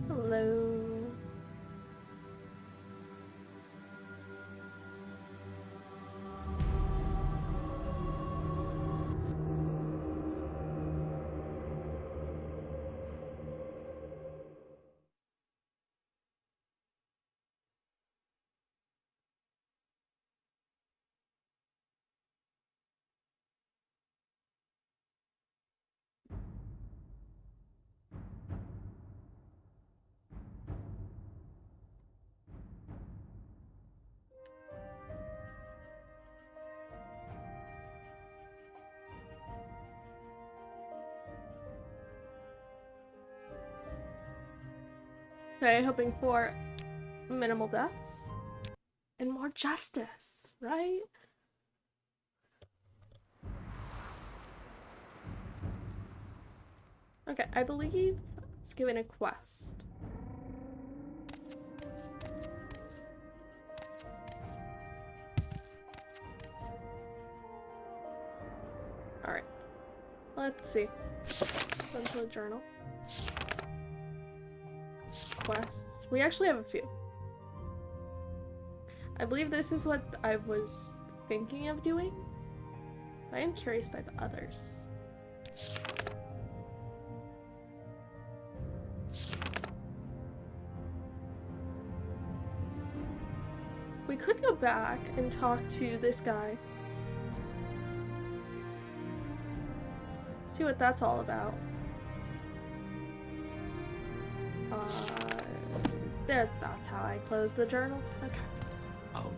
Hello. Okay, hoping for minimal deaths and more justice, right? Okay, I believe it's given a quest. Alright. Let's see. Into the journal. Quests. We actually have a few. I believe this is what I was thinking of doing. I am curious by the others. We could go back and talk to this guy. See what that's all about. There, that's how I close the journal. Okay. Outlander.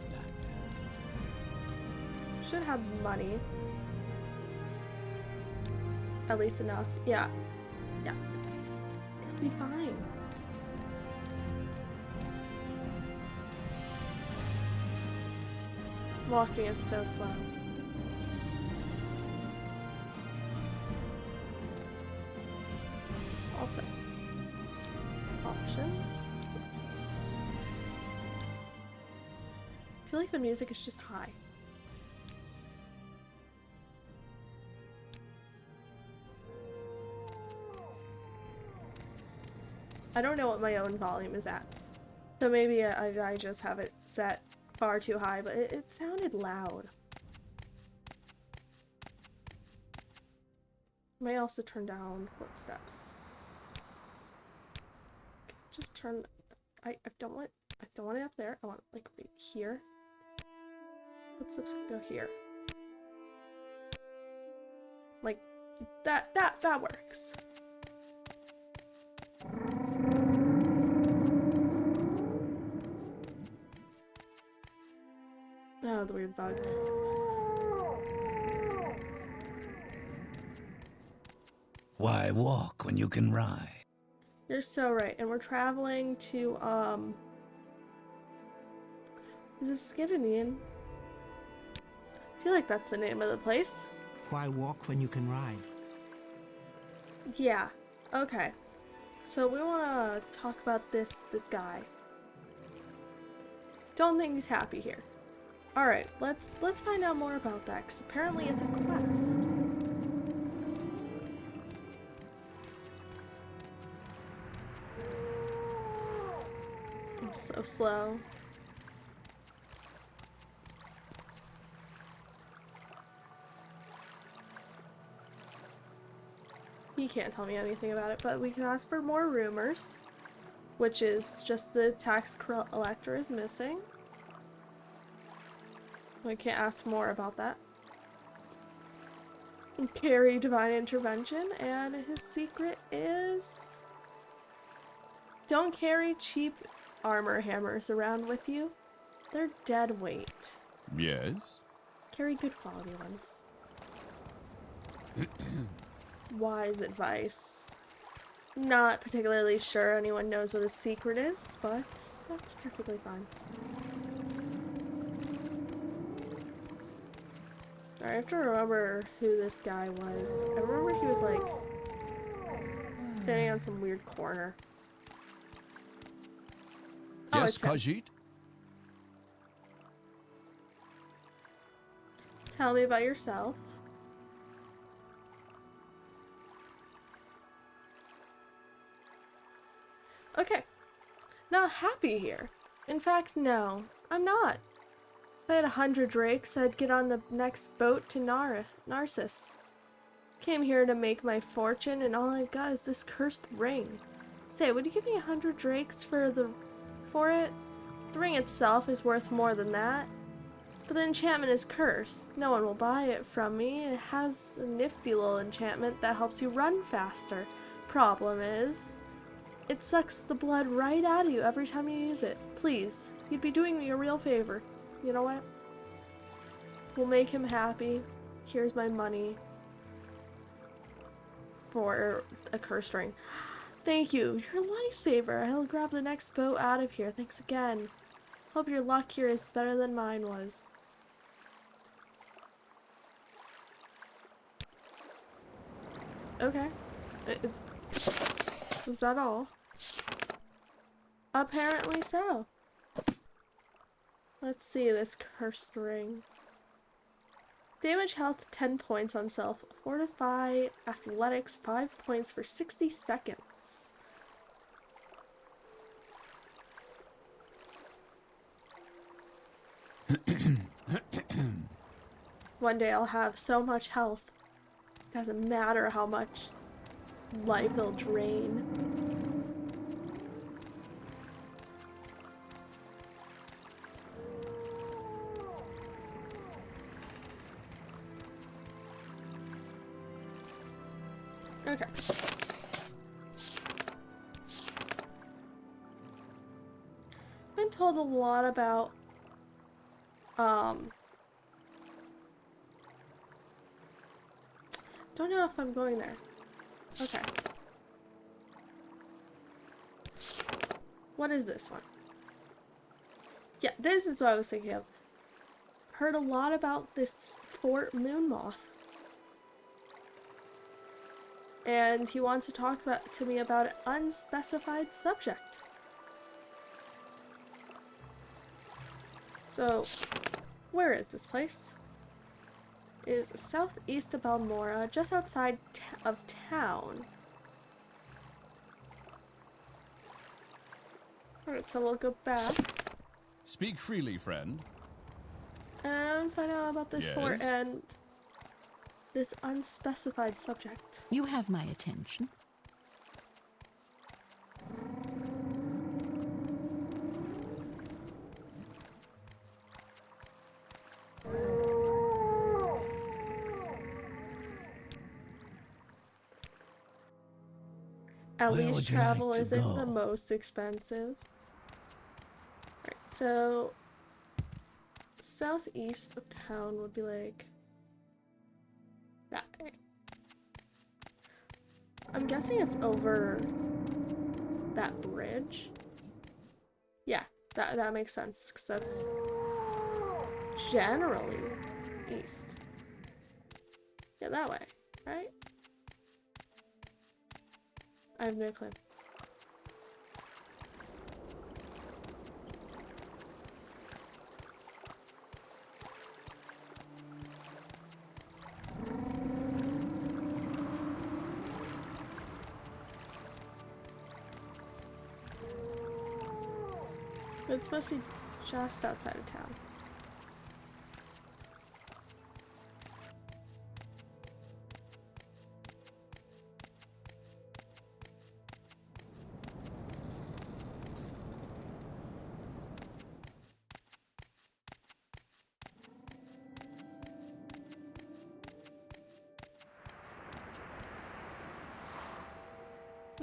Should have money. At least enough. Yeah. Yeah. It'll be fine. Walking is so slow. Also, options. I feel like the music is just high. I don't know what my own volume is at. So maybe I just have it set far too high, but it sounded loud. May also turn down footsteps. Okay, just turn. I don't want it up there. I want it like right here. Footsteps go here. Like that works. Oh, the weird bug. Why walk when you can ride? You're so right. And we're traveling to, is this Skidanian? I feel like that's the name of the place. Why walk when you can ride? Yeah. Okay. So we want to talk about this guy. Don't think he's happy here. All right, let's find out more about that, because apparently it's a quest. I'm so slow. He can't tell me anything about it, but we can ask for more rumors, which is just the tax collector is missing. We can't ask more about that. Carry divine intervention, and his secret is don't carry cheap armor hammers around with you. They're dead weight. Yes? Carry good quality ones. Wise advice. Not particularly sure anyone knows what a secret is, but that's perfectly fine. I have to remember who this guy was. I remember he was like standing on some weird corner. Oh, Yes, it's him. Khajiit? Tell me about yourself. Okay. Not happy here. In fact, no. I'm not. If I had 100 drakes, I'd get on the next boat to Narcissus. Came here to make my fortune, and all I've got is this cursed ring. Say, would you give me 100 drakes for it? The ring itself is worth more than that. But the enchantment is cursed. No one will buy it from me. It has a nifty little enchantment that helps you run faster. Problem is, it sucks the blood right out of you every time you use it. Please, you'd be doing me a real favor. You know what? We'll make him happy. Here's my money for a cursed ring. Thank you. You're a lifesaver. I'll grab the next boat out of here. Thanks again. Hope your luck here is better than mine was. Okay. Was that all? Apparently so. Let's see this cursed ring. Damage health 10 points on self. Fortify athletics 5 points for 60 seconds. One day I'll have so much health. Doesn't matter how much life it'll drain. Okay. Been told a lot about don't know if I'm going there. Okay. What is this one? Yeah, this is what I was thinking of. Heard a lot about this Fort Moonmoth. And he wants to talk to me about an unspecified subject. So, where is this place? It is southeast of Balmora, just outside of town. Alright, so we'll go back. Speak freely, friend. And find out about this fort Yes? and this unspecified subject. You have my attention. Where At least would you travel like to isn't the go? most expensive. Right, so southeast of town would be like that way. I'm guessing it's over that bridge. Yeah, that makes sense because that's generally east. Yeah, that way, right? I have no clue. It's supposed to be just outside of town.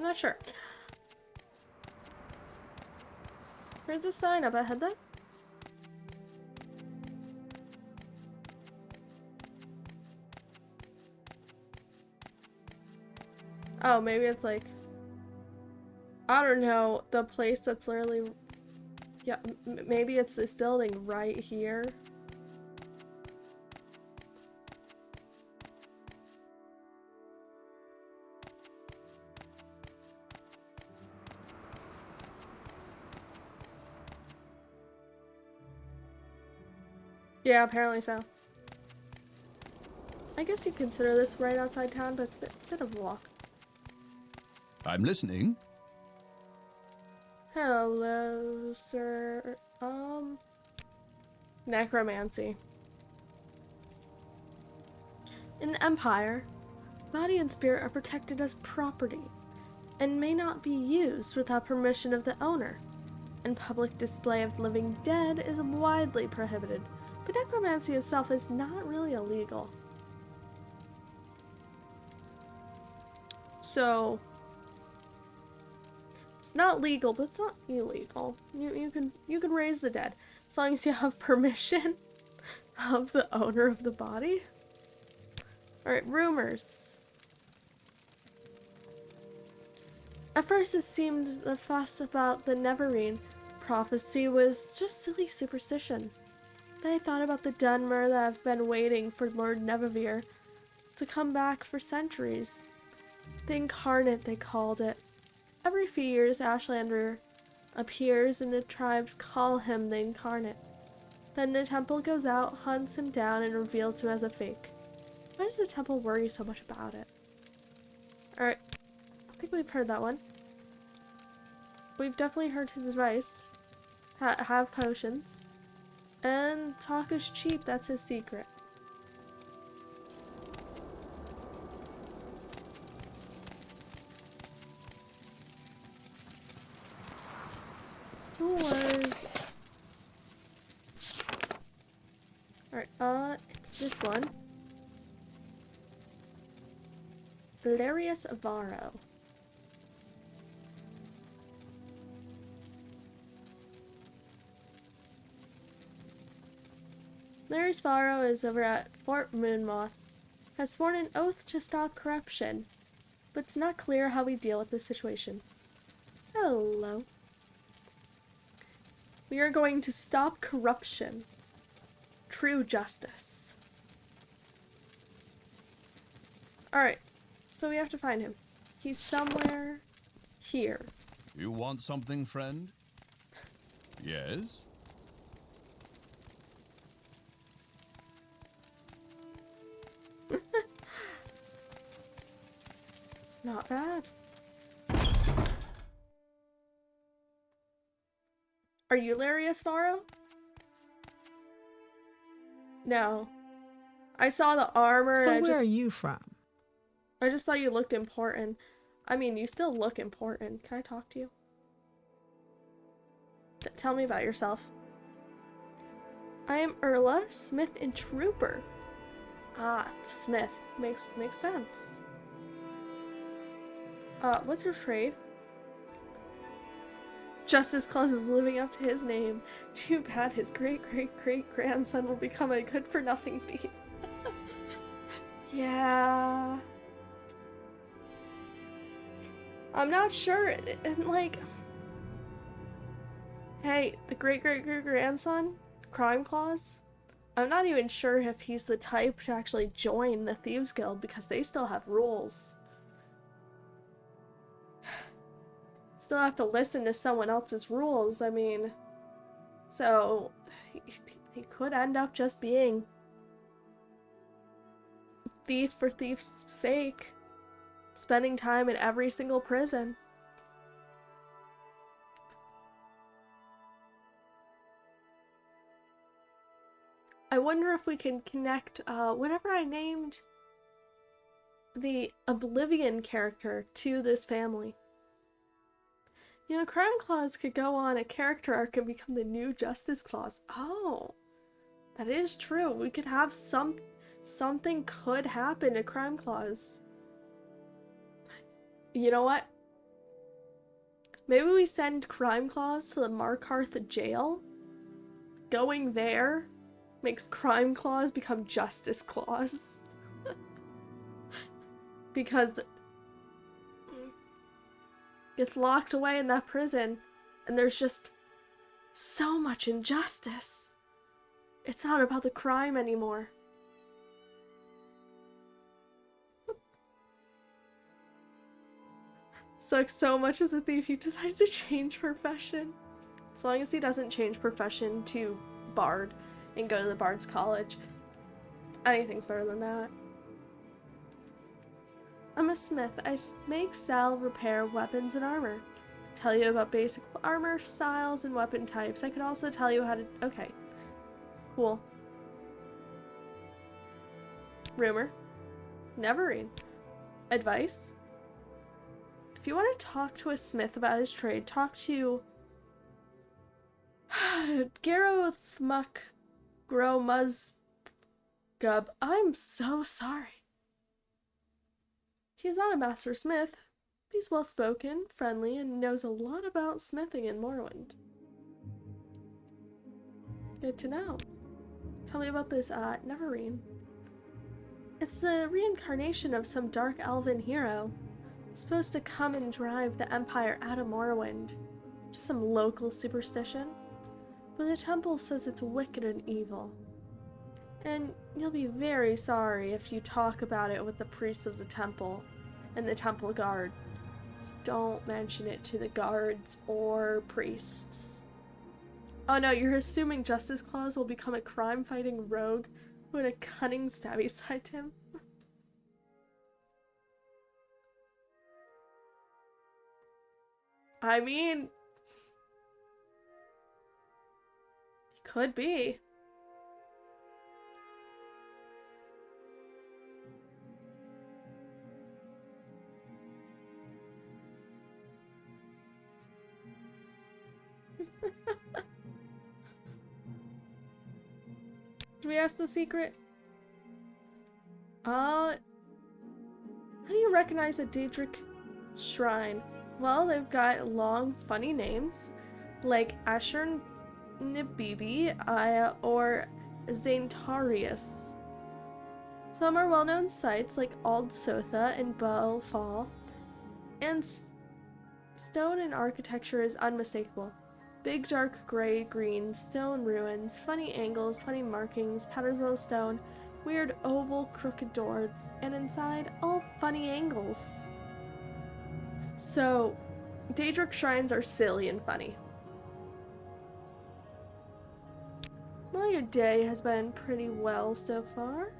I'm not sure. There's a sign up ahead though. Oh, maybe it's like, I don't know, the place that's literally, yeah, maybe it's this building right here. Yeah, apparently so. I guess you consider this right outside town, but it's a bit of a walk. I'm listening. Hello, sir. Necromancy. In the Empire, body and spirit are protected as property and may not be used without permission of the owner, and public display of living dead is widely prohibited, but necromancy itself is not really illegal. So, it's not legal, but it's not illegal. You can raise the dead as long as you have permission of the owner of the body. All right, rumors. At first, it seemed the fuss about the Neverine prophecy was just silly superstition. Then I thought about the Dunmer that have been waiting for Lord Nevavir to come back for centuries. The Incarnate, they called it. Every few years, Ashlander appears and the tribes call him the Incarnate. Then the temple goes out, hunts him down, and reveals him as a fake. Why does the temple worry so much about it? Alright, I think we've heard that one. We've definitely heard his advice. Have potions. And talk is cheap, that's his secret. Who was... Alright, it's this one. Valerius Varro. Larry Varro is over at Fort Moonmoth, has sworn an oath to stop corruption, but it's not clear how we deal with this situation. Hello. We are going to stop corruption. True justice. Alright, so we have to find him. He's somewhere here. You want something, friend? Yes? Not bad. Are you Larius Varro? No. I saw the armor So and where are you from? I just thought you looked important. I mean, you still look important. Can I talk to you? Tell me about yourself. I am Erla, smith and trooper. Ah, smith. Makes sense. What's your trade? Justice Claus is living up to his name. Too bad his great-great-great-grandson will become a good-for-nothing thief. Yeah. I'm not sure, and like... Hey, the great-great-great-grandson? Crime Claus? I'm not even sure if he's the type to actually join the Thieves Guild because they still have rules. Still have to listen to someone else's rules, I mean. So, he could end up just being thief for thief's sake. Spending time in every single prison. I wonder if we can connect, whenever I named the Oblivion character to this family. You know, Crime Claus could go on a character arc and become the new Justice Claus. Oh, that is true. We could have something could happen to Crime Claus. You know what? Maybe we send Crime Claus to the Markarth jail. Going there makes Crime Claus become Justice Claus. Because gets locked away in that prison, and there's just so much injustice. It's not about the crime anymore. Sucks so much as a thief, he decides to change profession. As long as he doesn't change profession to Bard and go to the Bard's College, anything's better than that. I'm a smith. I make, sell, repair weapons and armor. Tell you about basic armor styles and weapon types. I could also tell you how to... Okay. Cool. Rumor. Never read. Advice. If you want to talk to a smith about his trade, talk to... Garroth Muck Grow Muzz Gub. I'm so sorry. He is not a master smith. He's well spoken, friendly, and knows a lot about smithing in Morrowind. Good to know. Tell me about this, Neverine. It's the reincarnation of some dark elven hero. Supposed to come and drive the Empire out of Morrowind. Just some local superstition. But the temple says it's wicked and evil. And you'll be very sorry if you talk about it with the priests of the temple and the temple guard. Just don't mention it to the guards or priests. Oh no, you're assuming Justice Claus will become a crime-fighting rogue with a cunning, stabby side to him? I mean... he could be. Did we ask the secret? How do you recognize a Daedric shrine? Well, they've got long, funny names, like Asher Nibibi or Zaintarius. Some are well-known sites, like Ald Sotha and Balfall, and stone and architecture is unmistakable. Big dark gray-green stone ruins, funny angles, funny markings, patterns on the stone, weird oval crooked doors, and inside, all funny angles. So, Daedric shrines are silly and funny. Well, your day has been pretty well so far.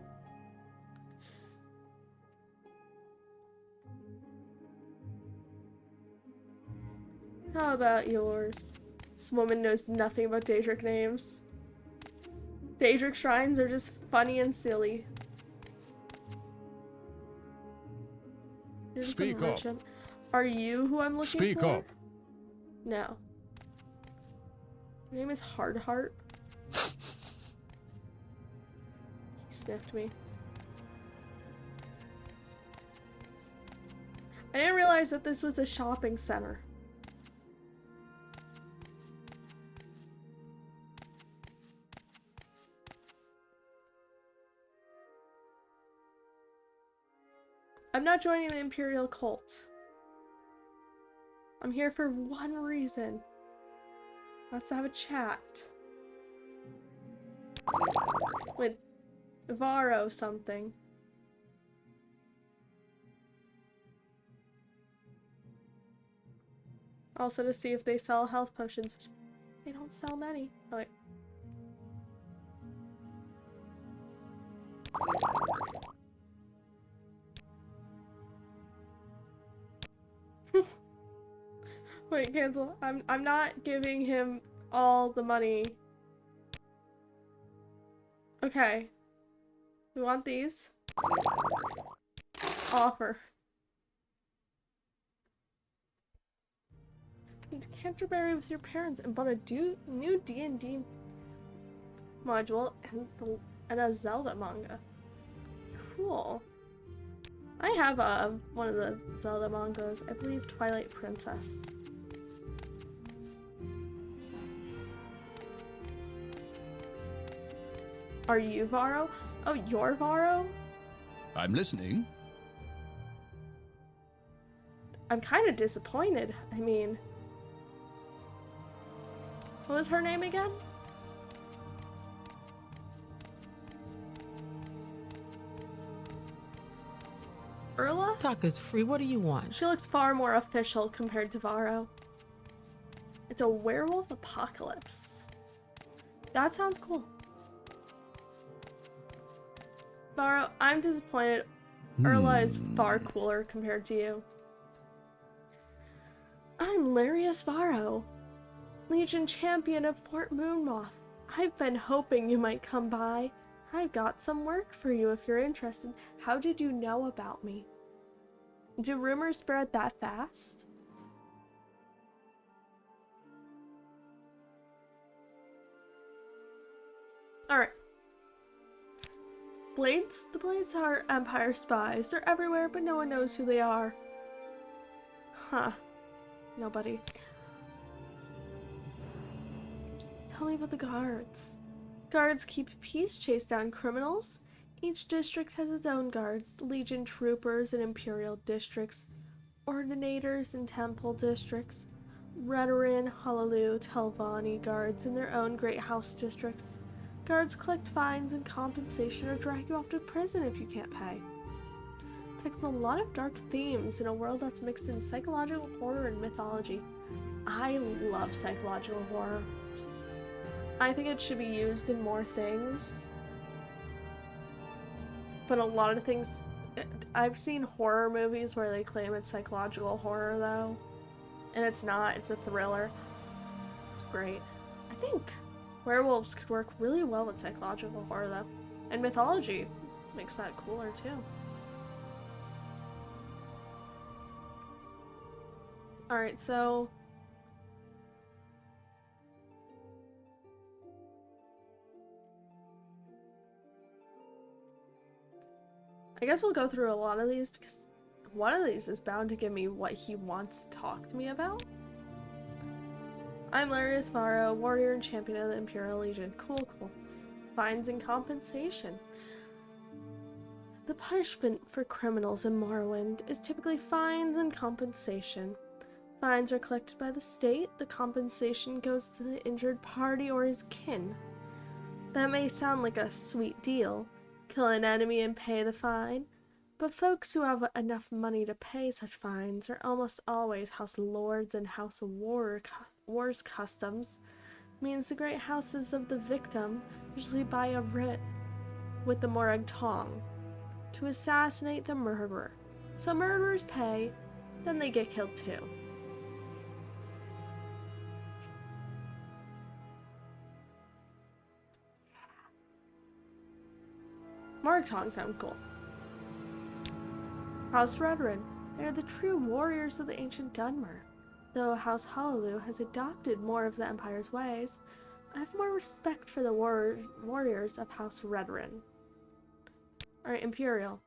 How about yours? This woman knows nothing about Daedric names. Daedric shrines are just funny and silly. You're just Speak a merchant. Are you who I'm looking for? Speak up. No. Your name is Hardheart. He sniffed me. I didn't realize that this was a shopping center. I'm not joining the Imperial cult. I'm here for one reason. Let's have a chat. With Varro something. Also to see if they sell health potions. They don't sell many. Oh wait. Wait, cancel. I'm not giving him all the money. Okay. We want these. Offer. Need Canterbury with your parents and bought a new D&D module and a Zelda manga. Cool. I have one of the Zelda mangas. I believe Twilight Princess. Are you Varro? Oh, you're Varro? I'm listening. I'm kind of disappointed. I mean, what was her name again? Urla? Talk is free. What do you want? She looks far more official compared to Varro. It's a werewolf apocalypse. That sounds cool. Varro, I'm disappointed. Urla is far cooler compared to you. I'm Larius Varro, Legion Champion of Fort Moonmoth. I've been hoping you might come by. I've got some work for you if you're interested. How did you know about me? Do rumors spread that fast? Alright. Blades? The Blades are Empire spies. They're everywhere, but no one knows who they are. Huh. Nobody. Tell me about the guards. Guards keep peace, chase down criminals. Each district has its own guards, Legion troopers in Imperial districts, Ordinators in Temple districts, Redoran, Hallelu, Telvanni guards in their own Great House districts. Guards collect fines and compensation or drag you off to prison if you can't pay. Takes a lot of dark themes in a world that's mixed in psychological horror and mythology. I love psychological horror. I think it should be used in more things. But a lot of things... I've seen horror movies where they claim it's psychological horror, though. And it's not. It's a thriller. It's great. I think werewolves could work really well with psychological horror, though. And mythology makes that cooler, too. Alright, so... I guess we'll go through a lot of these because one of these is bound to give me what he wants to talk to me about. I'm Larius Varro, warrior and champion of the Imperial Legion. Cool, cool. Fines and compensation. The punishment for criminals in Morrowind is typically fines and compensation. Fines are collected by the state. The compensation goes to the injured party or his kin. That may sound like a sweet deal. Kill an enemy and pay the fine. But folks who have enough money to pay such fines are almost always House Lords and House Wars customs. Means the great houses of the victim usually buy a writ with the Morag Tong to assassinate the murderer. So murderers pay, then they get killed too. Morag Tong sound cool. House Redoran. They are the true warriors of the ancient Dunmer. Though House Hallelu has adopted more of the Empire's ways, I have more respect for the warriors of House Redoran. Alright, Imperial.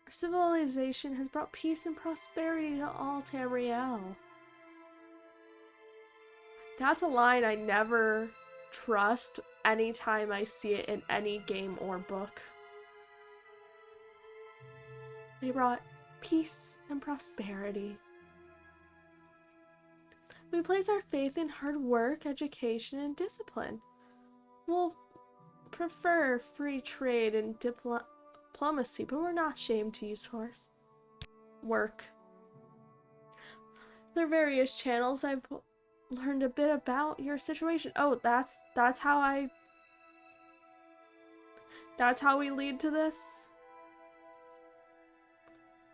Our civilization has brought peace and prosperity to all Tamriel. That's a line I never trust anytime I see it in any game or book. They brought peace and prosperity. We place our faith in hard work, education, and discipline. We'll prefer free trade and diplomacy, but we're not ashamed to use force. Work. There are various channels I've learned a bit about your situation. Oh, that's how we lead to this.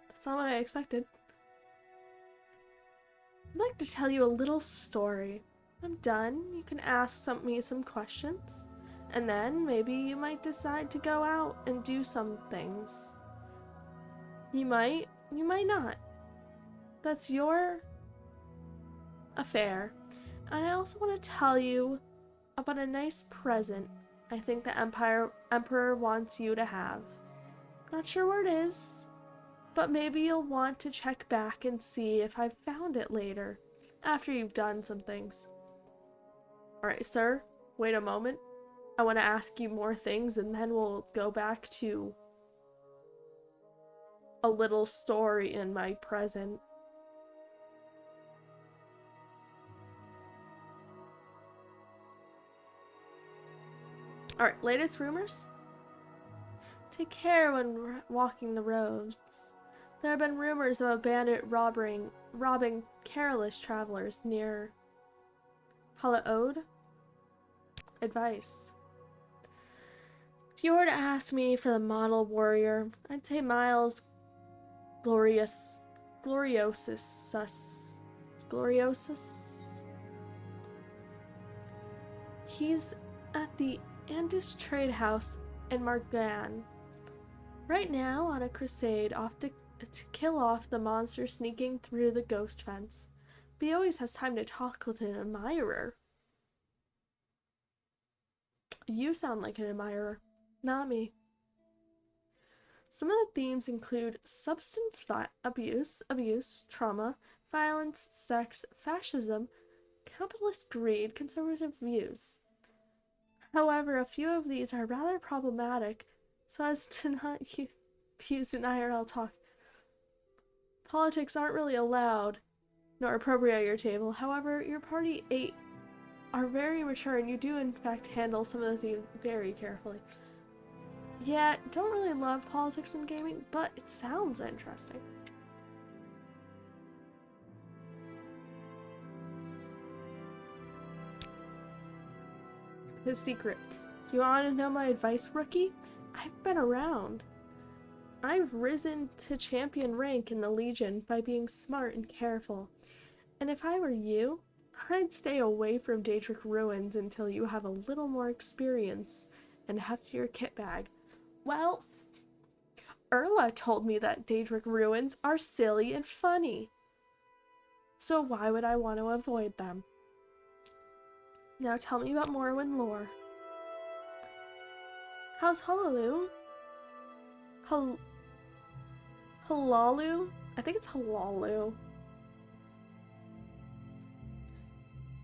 That's not what I expected. I'd like to tell you a little story. I'm done. You can ask me some questions. And then maybe you might decide to go out and do some things. You might not. That's your affair. And I also want to tell you about a nice present I think the Emperor wants you to have. Not sure where it is. But maybe you'll want to check back and see if I've found it later, after you've done some things. Alright, sir, wait a moment. I want to ask you more things and then we'll go back to a little story in my present. Alright, latest rumors? Take care when walking the roads. There have been rumors of a bandit robbing careless travelers near Halaode. Advice. If you were to ask me for the model warrior, I'd say Miles Gloriosus. He's at the Andis Trade House in Margan. Right now on a crusade to kill off the monster sneaking through the ghost fence. But he always has time to talk with an admirer. You sound like an admirer, not me. Some of the themes include substance abuse, trauma, violence, sex, fascism, capitalist greed, conservative views. However, a few of these are rather problematic, so as to not use in IRL talk. Politics aren't really allowed, nor appropriate at your table. However, your party 8 are very mature, and you do in fact handle some of the themes very carefully. Yeah, don't really love politics in gaming, but it sounds interesting. His secret. Do you want to know my advice, rookie? I've been around. I've risen to champion rank in the Legion by being smart and careful. And if I were you, I'd stay away from Daedric Ruins until you have a little more experience and heftier kit bag. Well, Erla told me that Daedric Ruins are silly and funny. So why would I want to avoid them? Now tell me about Morrowind lore. How's Halalu? Halalu? I think it's Halalu.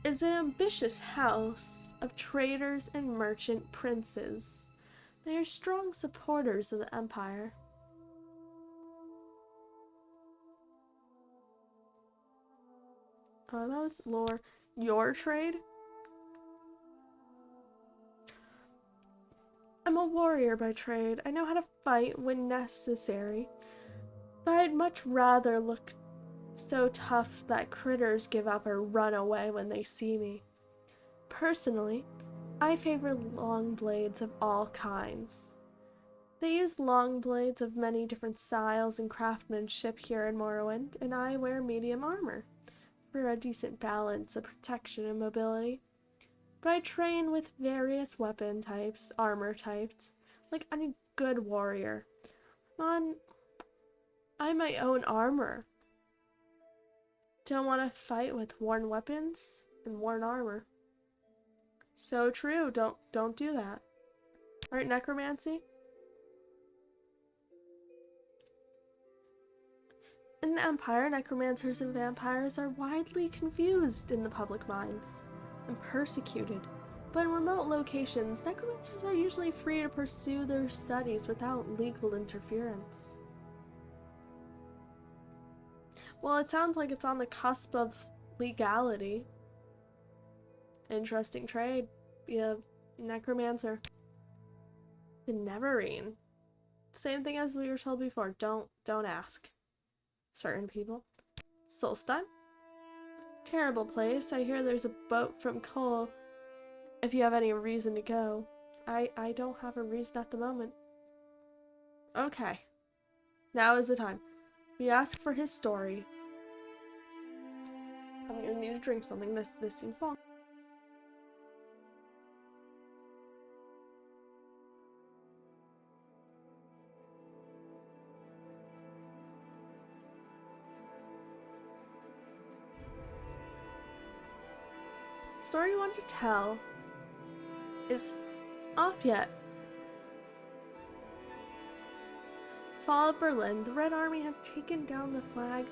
Is an ambitious house of traders and merchant princes. They are strong supporters of the Empire. Oh, that was lore. Your trade? I'm a warrior by trade. I know how to fight when necessary. But I'd much rather look so tough that critters give up or run away when they see me. Personally, I favor long blades of all kinds. They use long blades of many different styles and craftsmanship here in Morrowind, and I wear medium armor for a decent balance of protection and mobility. But I train with various weapon types, armor types, like any good warrior. I might own armor. Don't want to fight with worn weapons and worn armor. So true, don't do that. Alright, necromancy. In the Empire, necromancers and vampires are widely confused in the public minds and persecuted. But in remote locations, necromancers are usually free to pursue their studies without legal interference. Well, it sounds like it's on the cusp of legality. Interesting trade. Be a necromancer. The Neverine. Same thing as we were told before. Don't ask. Certain people. Solstheim. Terrible place. I hear there's a boat from Cole. If you have any reason to go. I don't have a reason at the moment. Okay. Now is the time. We ask for his story. I don't even need to drink something. This seems long. Story you want to tell is off yet. Fall of Berlin. The Red Army has taken down the flag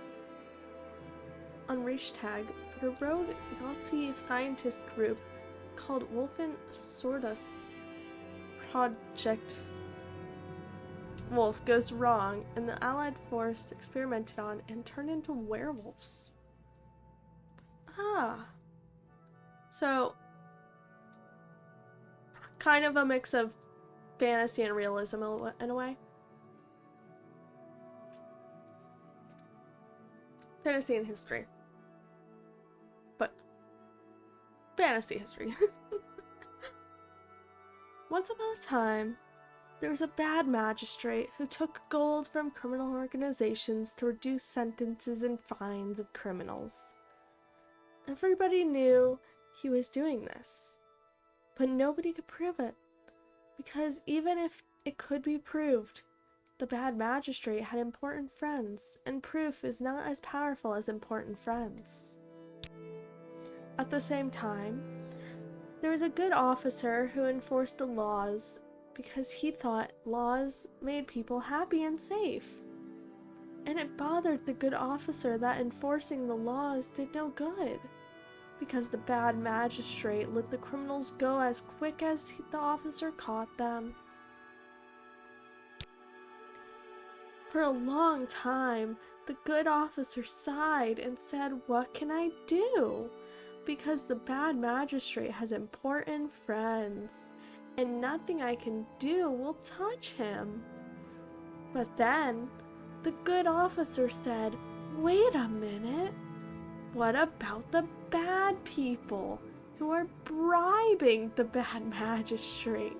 on Reichstag, but a rogue Nazi scientist group called Wolfen Sordus Project Wolf goes wrong, and the Allied force experimented on and turned into werewolves. Ah. So, kind of a mix of fantasy and realism in a way. Fantasy and history. But fantasy history. Once upon a time, there was a bad magistrate who took gold from criminal organizations to reduce sentences and fines of criminals. Everybody knew he was doing this, but nobody could prove it, because even if it could be proved, the bad magistrate had important friends, and proof is not as powerful as important friends. At the same time, there was a good officer who enforced the laws because he thought laws made people happy and safe. And it bothered the good officer that enforcing the laws did no good, because the bad magistrate let the criminals go as quick as the officer caught them. For a long time, the good officer sighed and said, "What can I do? Because the bad magistrate has important friends, and nothing I can do will touch him." But then, the good officer said, "Wait a minute. What about the bad people who are bribing the bad magistrate?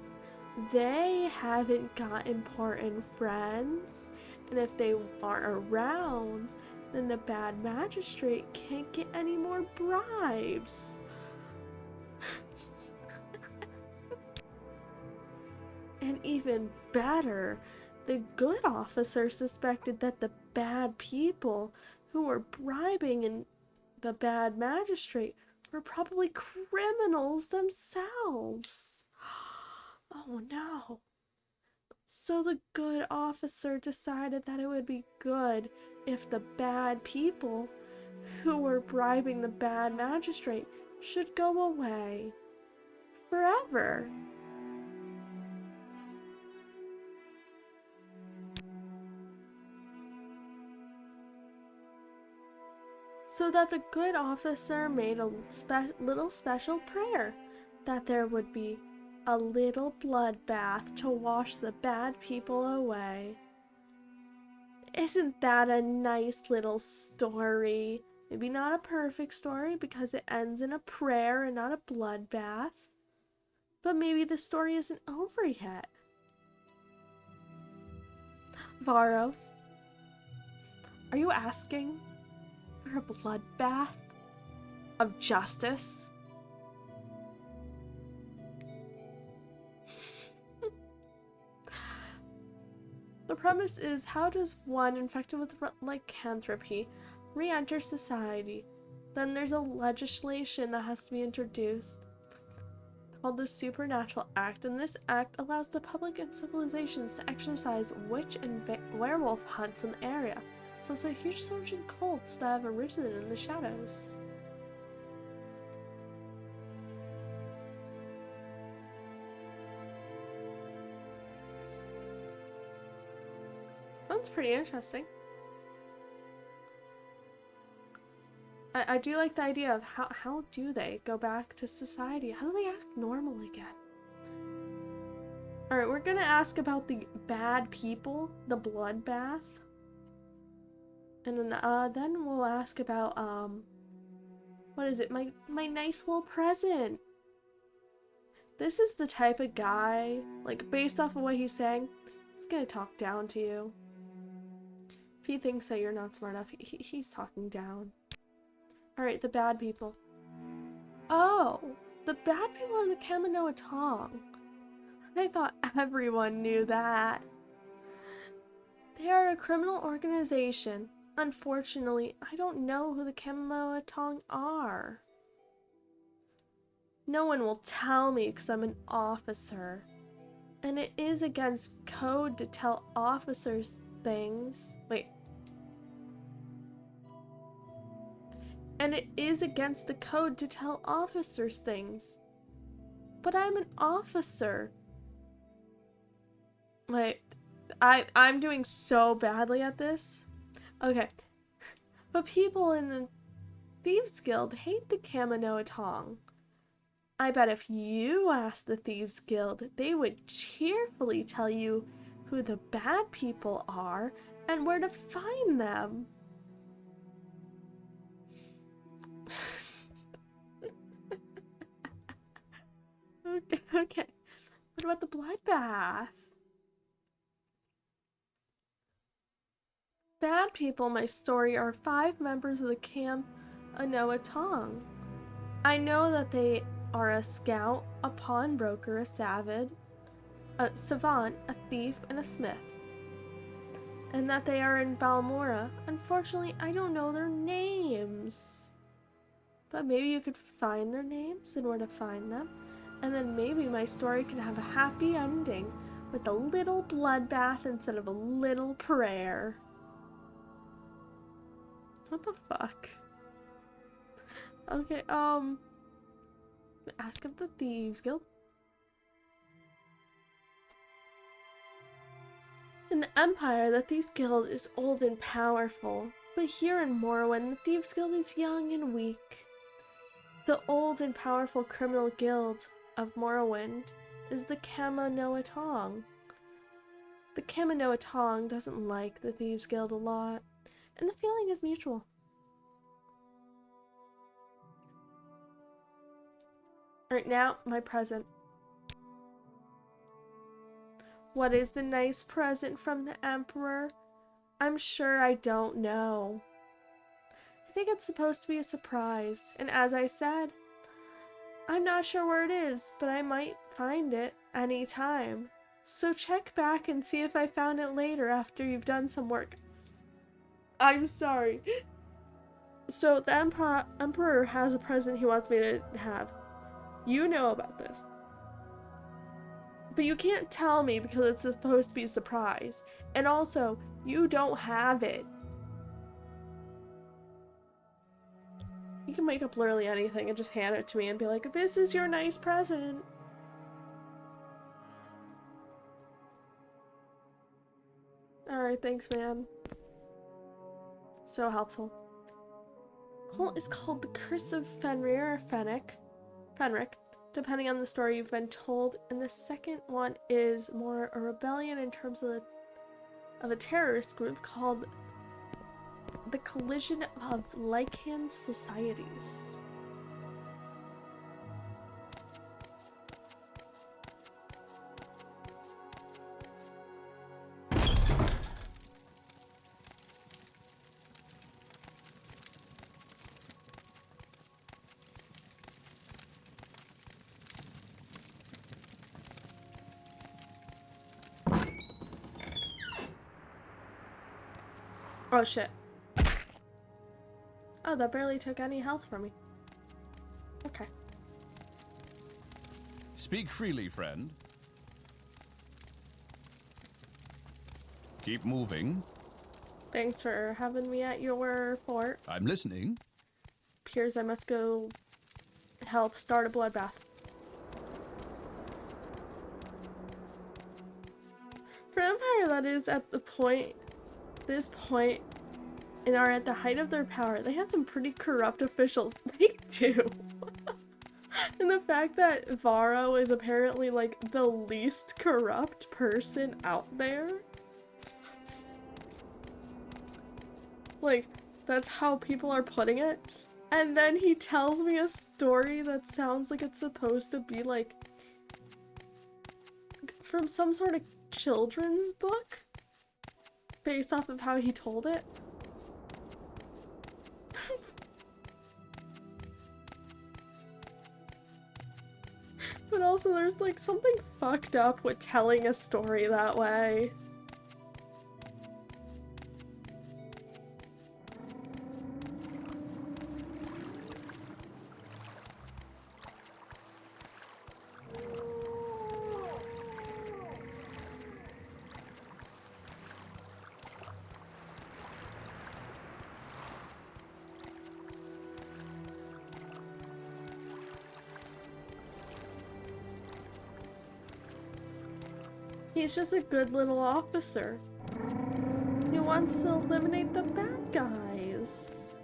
They haven't got important friends, and if they aren't around, then the bad magistrate can't get any more bribes." And even better, the good officer suspected that the bad people who were bribing the bad magistrate were probably criminals themselves. Oh no. So the good officer decided that it would be good if the bad people who were bribing the bad magistrate should go away forever. So that the good officer made a little special prayer that there would be a little bloodbath to wash the bad people away. Isn't that a nice little story? Maybe not a perfect story because it ends in a prayer and not a bloodbath. But maybe the story isn't over yet. Varro, are you asking for a bloodbath of justice? The premise is, how does one infected with lycanthropy re-enter society? Then there's a legislation that has to be introduced called the Supernatural Act, and this act allows the public and civilizations to exercise witch and werewolf hunts in the area. So it's a huge surge in cults that have arisen in the shadows. Sounds pretty interesting. I do like the idea of how do they go back to society? How do they act normal again? Alright, we're gonna ask about the bad people, the bloodbath. And then we'll ask about, what is it? My nice little present. This is the type of guy, like, based off of what he's saying, he's gonna talk down to you. If he thinks that you're not smart enough, he's talking down. Alright, the bad people. Oh, the bad people are the Kaminoa Tong. I thought everyone knew that. They are a criminal organization. Unfortunately, I don't know who the Kaminoa Tong are. No one will tell me because I'm an officer. And it is against code to tell officers things. Wait. And it is against the code to tell officers things. But I'm an officer. Wait, I'm doing so badly at this. Okay. But people in the Thieves Guild hate the Kaminoa Tong. I bet if you asked the Thieves Guild, they would cheerfully tell you who the bad people are and where to find them. Okay. What about the bloodbath? Bad people, my story, are 5 members of the camp Anoa Tong. I know that they are a scout, a pawnbroker, a savant, a thief, and a smith. And that they are in Balmora. Unfortunately, I don't know their names. But maybe you could find their names and where to find them. And then maybe my story can have a happy ending with a little bloodbath instead of a little prayer. What the fuck? Okay, ask of the Thieves Guild. In the Empire, the Thieves Guild is old and powerful, but here in Morrowind, the Thieves Guild is young and weak. The old and powerful criminal guild of Morrowind is the Kaminoa Tong. The Kaminoa Tong doesn't like the Thieves Guild a lot, and the feeling is mutual. Alright, now, my present. What is the nice present from the Emperor? I'm sure I don't know. I think it's supposed to be a surprise, and as I said, I'm not sure where it is, but I might find it any time. So check back and see if I found it later after you've done some work. I'm sorry. So the Emperor has a present he wants me to have. You know about this. But you can't tell me because it's supposed to be a surprise. And also, you don't have it. You can make up literally anything and just hand it to me and be like, this is your nice present. Alright, thanks, man. So helpful. Cult is called the Curse of Fenrir or Fenric, depending on the story you've been told, and the second one is more a rebellion in terms of a terrorist group called the Collision of Lycan Societies. Oh shit. Oh, that barely took any health from me. Okay. Speak freely, friend. Keep moving. Thanks for having me at your fort. I'm listening. Appears I must go help start a bloodbath. For Empire, that is at this point, and are at the height of their power, they had some pretty corrupt officials. They do. And the fact that Varro is apparently like the least corrupt person out there. Like, that's how people are putting it. And then he tells me a story that sounds like it's supposed to be like from some sort of children's book based off of how he told it. But also there's like something fucked up with telling a story that way. He's just a good little officer. He wants to eliminate the bad guys.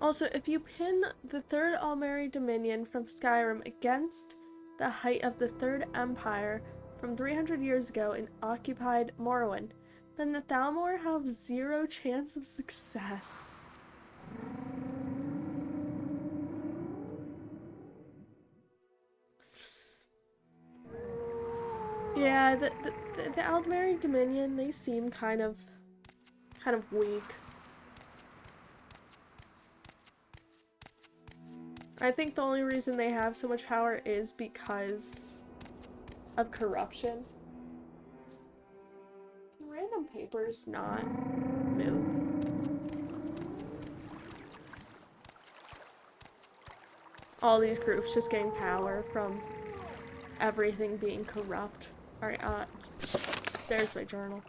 Also, if you pin the Third Almeri Dominion from Skyrim against the height of the Third Empire from 300 years ago in occupied Morrowind, then the Thalmor have zero chance of success. Yeah, the Aldmeri Dominion, they seem kind of weak. I think the only reason they have so much power is because of corruption. Can random papers not move? All these groups just getting power from everything being corrupt. Alright, there's my journal.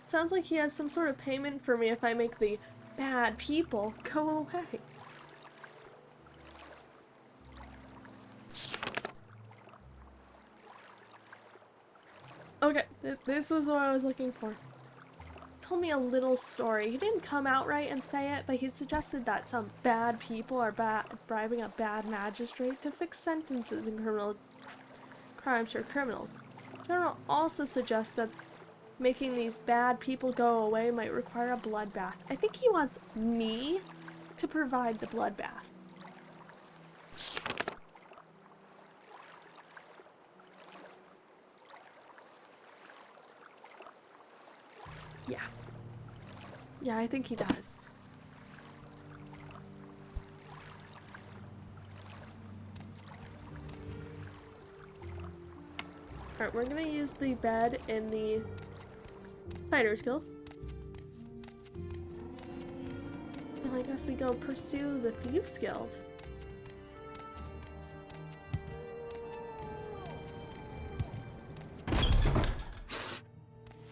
Sounds like he has some sort of payment for me if I make the bad people go away. Okay, this was what I was looking for. Told me a little story. He didn't come outright and say it, but he suggested that some bad people are bribing a bad magistrate to fix sentences in criminal crimes for criminals. General also suggests that making these bad people go away might require a bloodbath. I think he wants me to provide the bloodbath. Yeah. Yeah, I think he does. Alright, we're gonna use the bed in the Fighters Guild. And I guess we go pursue the Thieves Guild.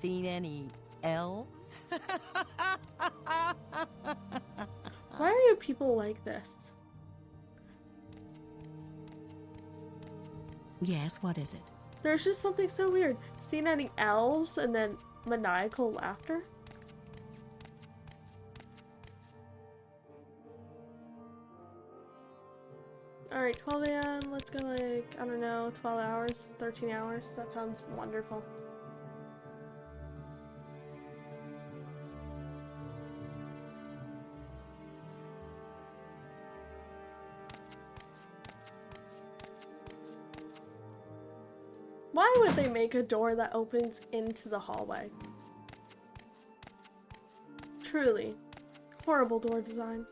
Seen any elves? Why are you people like this? Yes, what is it? There's just something so weird. Seen any elves and then maniacal laughter? Alright, 12 a.m. Let's go like, I don't know, 12 hours, 13 hours. That sounds wonderful. Why would they make a door that opens into the hallway? Truly, horrible door design.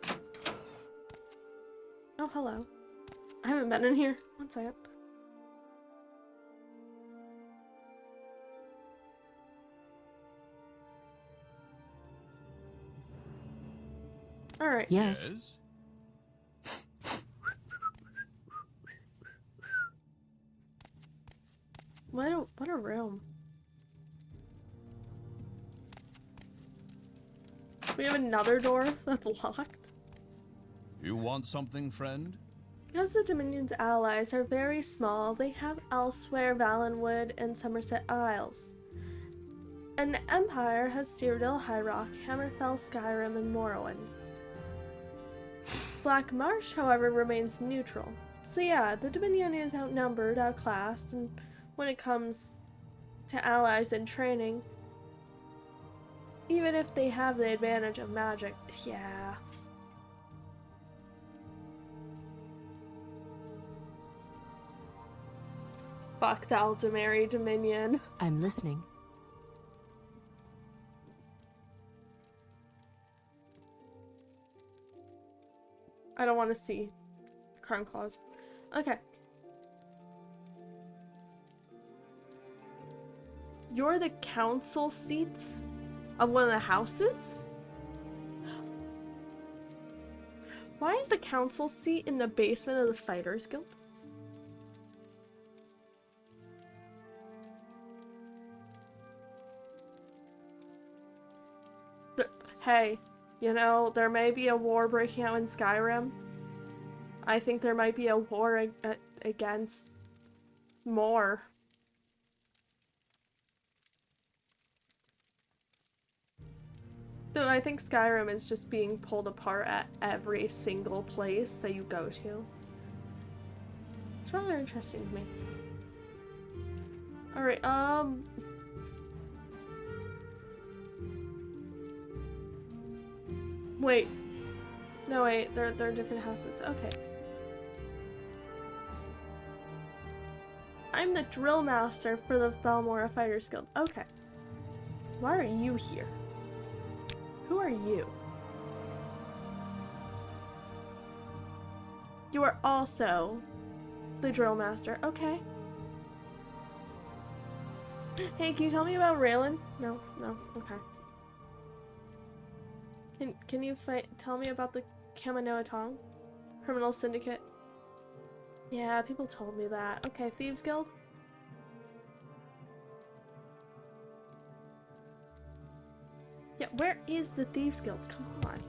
Oh, hello. I haven't been in here. One second. Alright. Yes. What a room. We have another door that's locked. You want something, friend? Because the Dominion's allies are very small, they have elsewhere Valenwood and Somerset Isles. And the Empire has Cyrodiil, High Rock, Hammerfell, Skyrim, and Morrowind. Black Marsh, however, remains neutral. So yeah, the Dominion is outnumbered, outclassed, and when it comes to allies and training, even if they have the advantage of magic, yeah. Fuck the Aldmeri Dominion. I'm listening. I don't want to see Crown Claws. Okay. You're the council seat of one of the houses? Why is the council seat in the basement of the Fighters Guild? Hey, you know, there may be a war breaking out in Skyrim. I think there might be a war against more. Though I think Skyrim is just being pulled apart at every single place that you go to. It's rather interesting to me. Alright, wait. No, wait, they're different houses. Okay. I'm the drill master for the Balmora Fighters Guild. Okay. Why are you here? Who are you? You are also the drill master. Okay. Hey, can you tell me about Raylan? No, no, okay. Can you tell me about the Kaminoa Tong? Criminal Syndicate? Yeah, people told me that. Okay, Thieves Guild? Yeah, where is the Thieves Guild? Come on.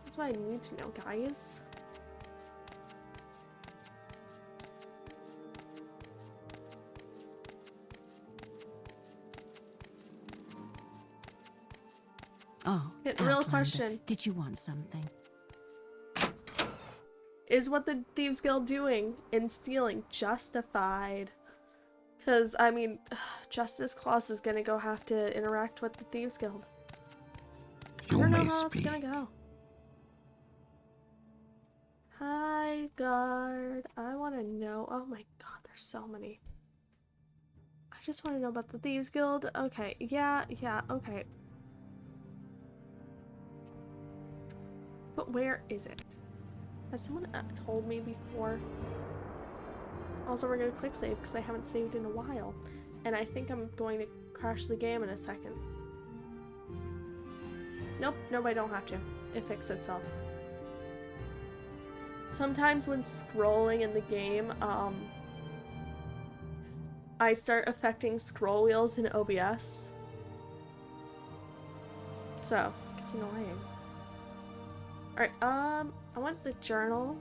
That's what I need to know, guys. Oh, Yeah, the real Outlander, question. did you want something? Is what the Thieves Guild doing in stealing justified? Because, I mean, Justice Claus is gonna go have to interact with the Thieves Guild. I You don't know may how speak. it's gonna go. Hi, guard. I want to know. Oh my god, there's so many. I just want to know about the Thieves Guild. Okay, yeah, okay. But where is it? Has someone told me before? Also, we're gonna quick save because I haven't saved in a while. And I think I'm going to crash the game in a second. Nope, I don't have to. It fixed itself. Sometimes when scrolling in the game, I start affecting scroll wheels in OBS. So, it's annoying. Alright, I want the journal.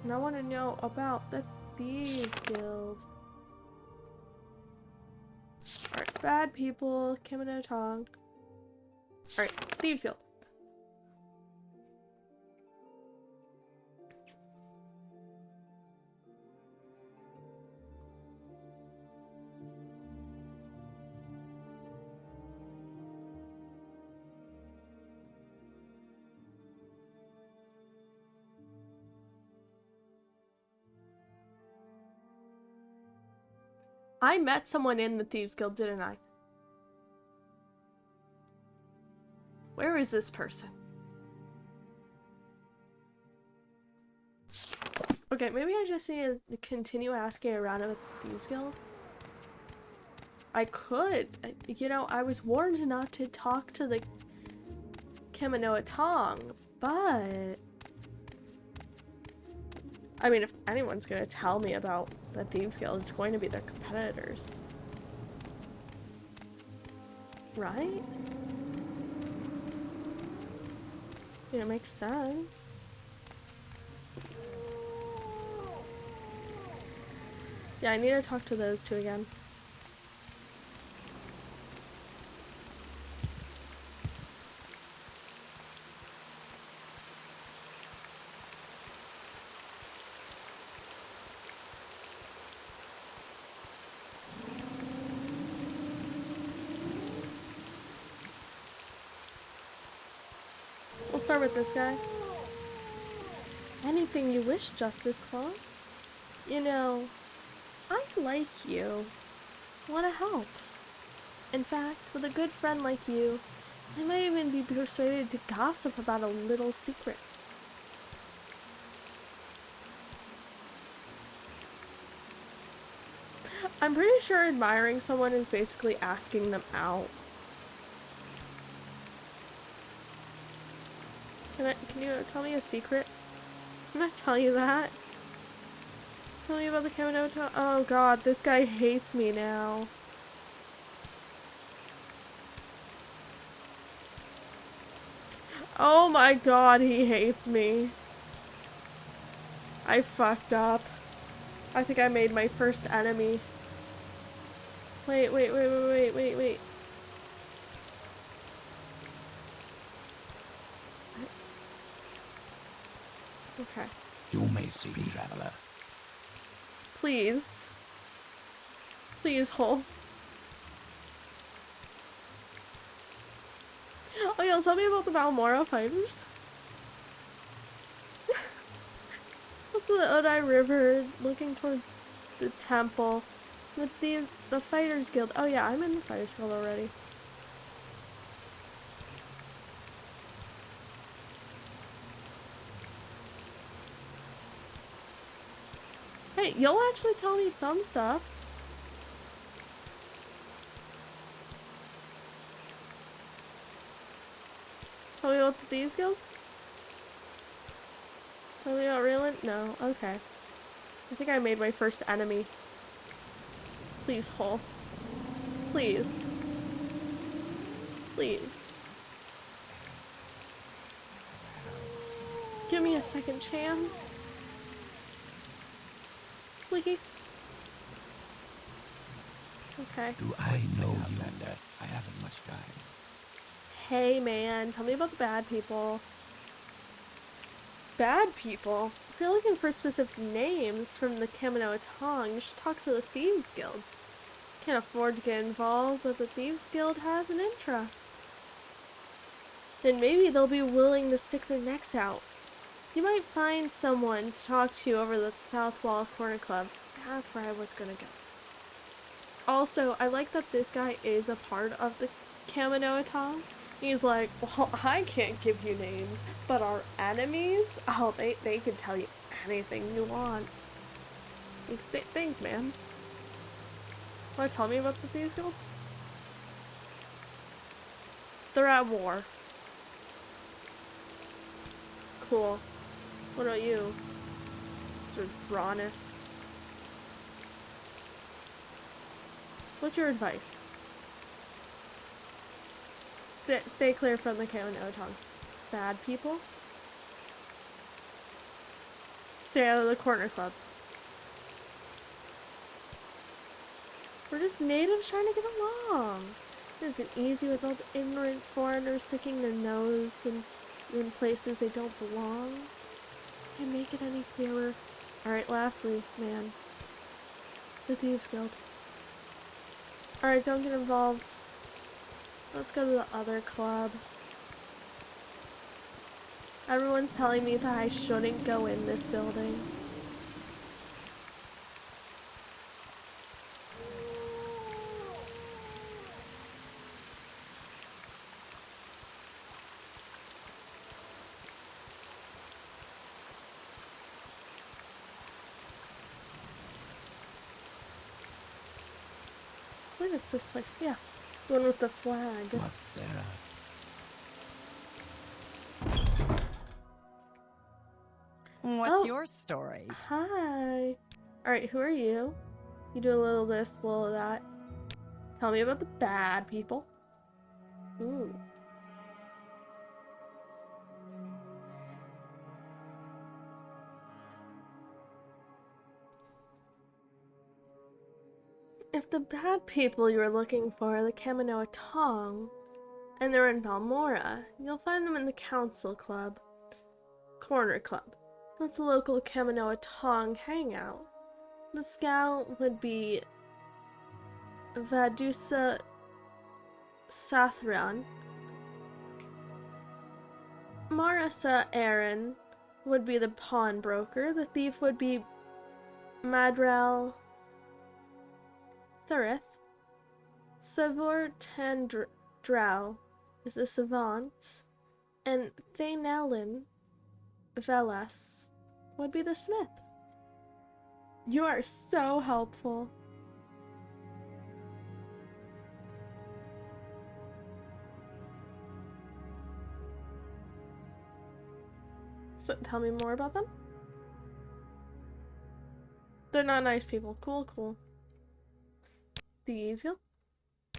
And I want to know about the Thieves Guild. Alright, bad people, Kamino Tong. Alright, Thieves Guild. I met someone in the Thieves Guild, didn't I? Where is this person? Okay, maybe I just need to continue asking around at the Thieves Guild. I could. You know, I was warned not to talk to the Kaminoa Tong, but... I mean, if anyone's gonna tell me about the Thieves Guild, it's going to be their competitors. Right? Yeah, it makes sense. Yeah, I need to talk to those two again. We'll start with this guy. Anything you wish, Justice Claus. You know, I like you. Want to help. In fact, with a good friend like you, I might even be persuaded to gossip about a little secret. I'm pretty sure admiring someone is basically asking them out. Can you tell me a secret? Can I tell you that? Tell me about the Kamino Tong. Oh god, this guy hates me now. Oh my god, he hates me. I fucked up. I think I made my first enemy. Wait, wait, wait, wait, wait, wait, wait. Okay. You may speak, traveler. Please. Please hold. Oh yeah, tell me about the Balmora fighters. That's the Odai River looking towards the temple. With the Fighters Guild. Oh yeah, I'm in the Fighters Guild already. Hey, you'll actually tell me some stuff. Tell me about the Thieves Guild? Tell me about Raylan? No, okay. I think I made my first enemy. Please, Hole. Please. Please. Give me a second chance. Please. Okay. Do I know you? I haven't much time. Hey man, tell me about the bad people. Bad people? If you're looking for specific names from the Kaminoa Tong, you should talk to the Thieves Guild. Can't afford to get involved, but the Thieves Guild has an interest. Then maybe they'll be willing to stick their necks out. You might find someone to talk to over the South Wall Corner Club. That's where I was gonna go. Also, I like that this guy is a part of the Kaminoa Tong. He's like, well, I can't give you names, but our enemies, oh, they can tell you anything you want. Thanks, man. Want to tell me about the Thieves Guild? They're at war. Cool. What about you? Sir Bronis. What's your advice? Stay clear from the Kaminoa Tong. Bad people? Stay out of the corner club. We're just natives trying to get along. It isn't easy with all the ignorant foreigners sticking their nose in places they don't belong. Can't make it any clearer. Alright, lastly, man. The Thieves Guild. Alright, don't get involved. Let's go to the other club. Everyone's telling me that I shouldn't go in this building. I believe it's this place, yeah. The one with the flag. What's Sarah? What's Oh. your story? Hi. Alright, who are you? You do a little this, a little that. Tell me about the bad people. Ooh. If the bad people you are looking for are the Kaminoa Tong, and they're in Balmora, you'll find them in the Council Club. Corner Club. That's a local Kaminoa Tong hangout. The scout would be Vadusa Sathran. Marasa Aaron would be the pawnbroker. The thief would be Madral Thurith. Savor Tandral is the savant. And Thainelin Velas would be the smith. You are so helpful. So tell me more about them. They're not nice people. Cool, cool. Thieves Guild?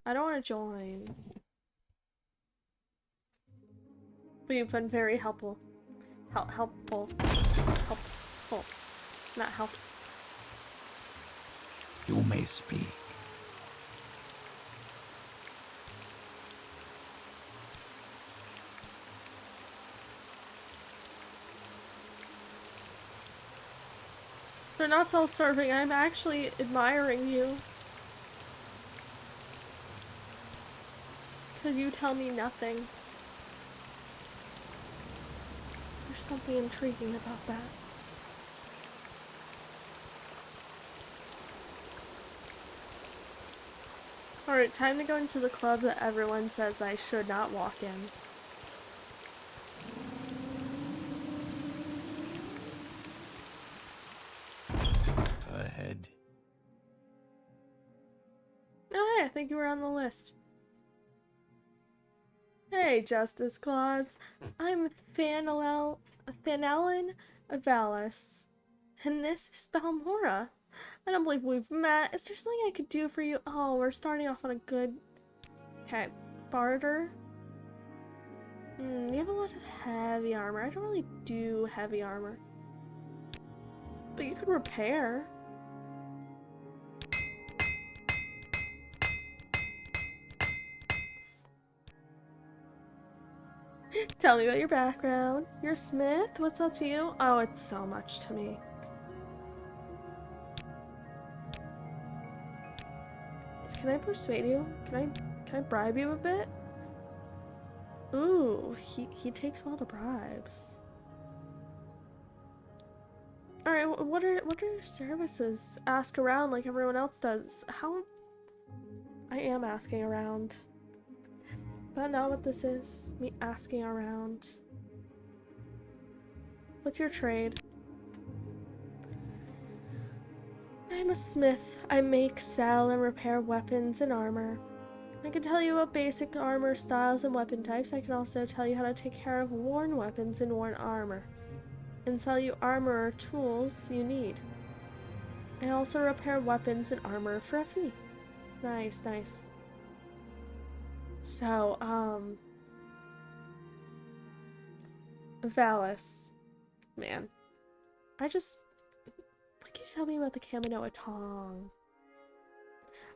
I don't want to join. But you've been very helpful. Helpful. Helpful. Not help. You may speak. They're not self-serving. I'm actually admiring you. Because you tell me nothing. There's something intriguing about that. Alright, time to go into the club that everyone says I should not walk in. Ahead. Oh, hey, I think you were on the list. Hey, Justice Claus. I'm Thanelin Avalis. And this is Balmora. I don't believe we've met. Is there something I could do for you? Oh, we're starting off on a good... Okay. Barter. You have a lot of heavy armor. I don't really do heavy armor. But you could repair. Tell me about your background. You're a smith? What's that to you? Oh, it's so much to me. Can I persuade you? Can I bribe you a bit? Ooh, he takes well to bribes. Alright, what are your services? Ask around like everyone else does. How... I am asking around. Is that not what this is? Me asking around. What's your trade? I'm a smith. I make, sell, and repair weapons and armor. I can tell you about basic armor styles and weapon types. I can also tell you how to take care of worn weapons and worn armor, and sell you armor or tools you need. I also repair weapons and armor for a fee. Nice, nice. So, Valis. Man. What can you tell me about the Kaminoa Tong?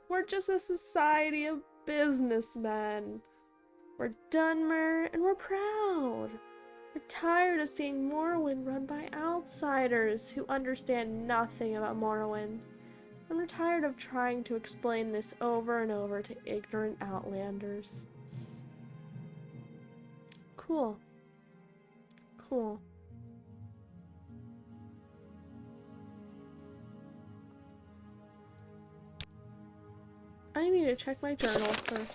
We're just a society of businessmen. We're Dunmer and we're proud. We're tired of seeing Morrowind run by outsiders who understand nothing about Morrowind. And we're tired of trying to explain this over and over to ignorant outlanders. Cool. Cool. I need to check my journal for a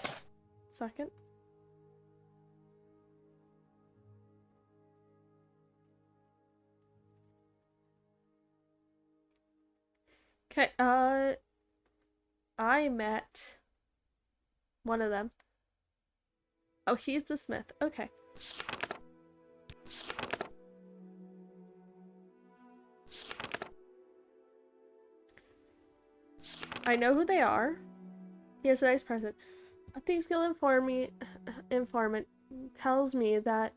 second. Okay, I met one of them. Oh, he's the smith. Okay. I know who they are. He has a nice present. A Thieves Guild informant tells me that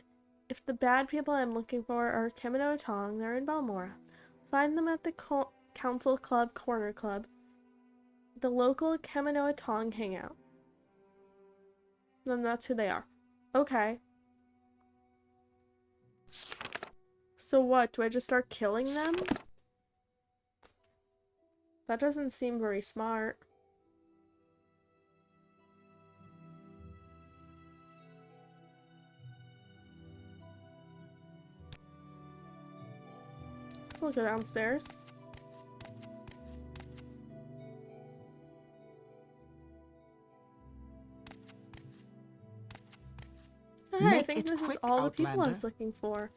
if the bad people I'm looking for are Kaminoa Tong, they're in Balmora. Find them at the Council Club Corner Club, the local Kaminoa Tong hangout. Then that's who they are. Okay. So what? Do I just start killing them? That doesn't seem very smart. Let's go downstairs. Hey, I Make think it this is quick, all the people I Outlander. was looking for.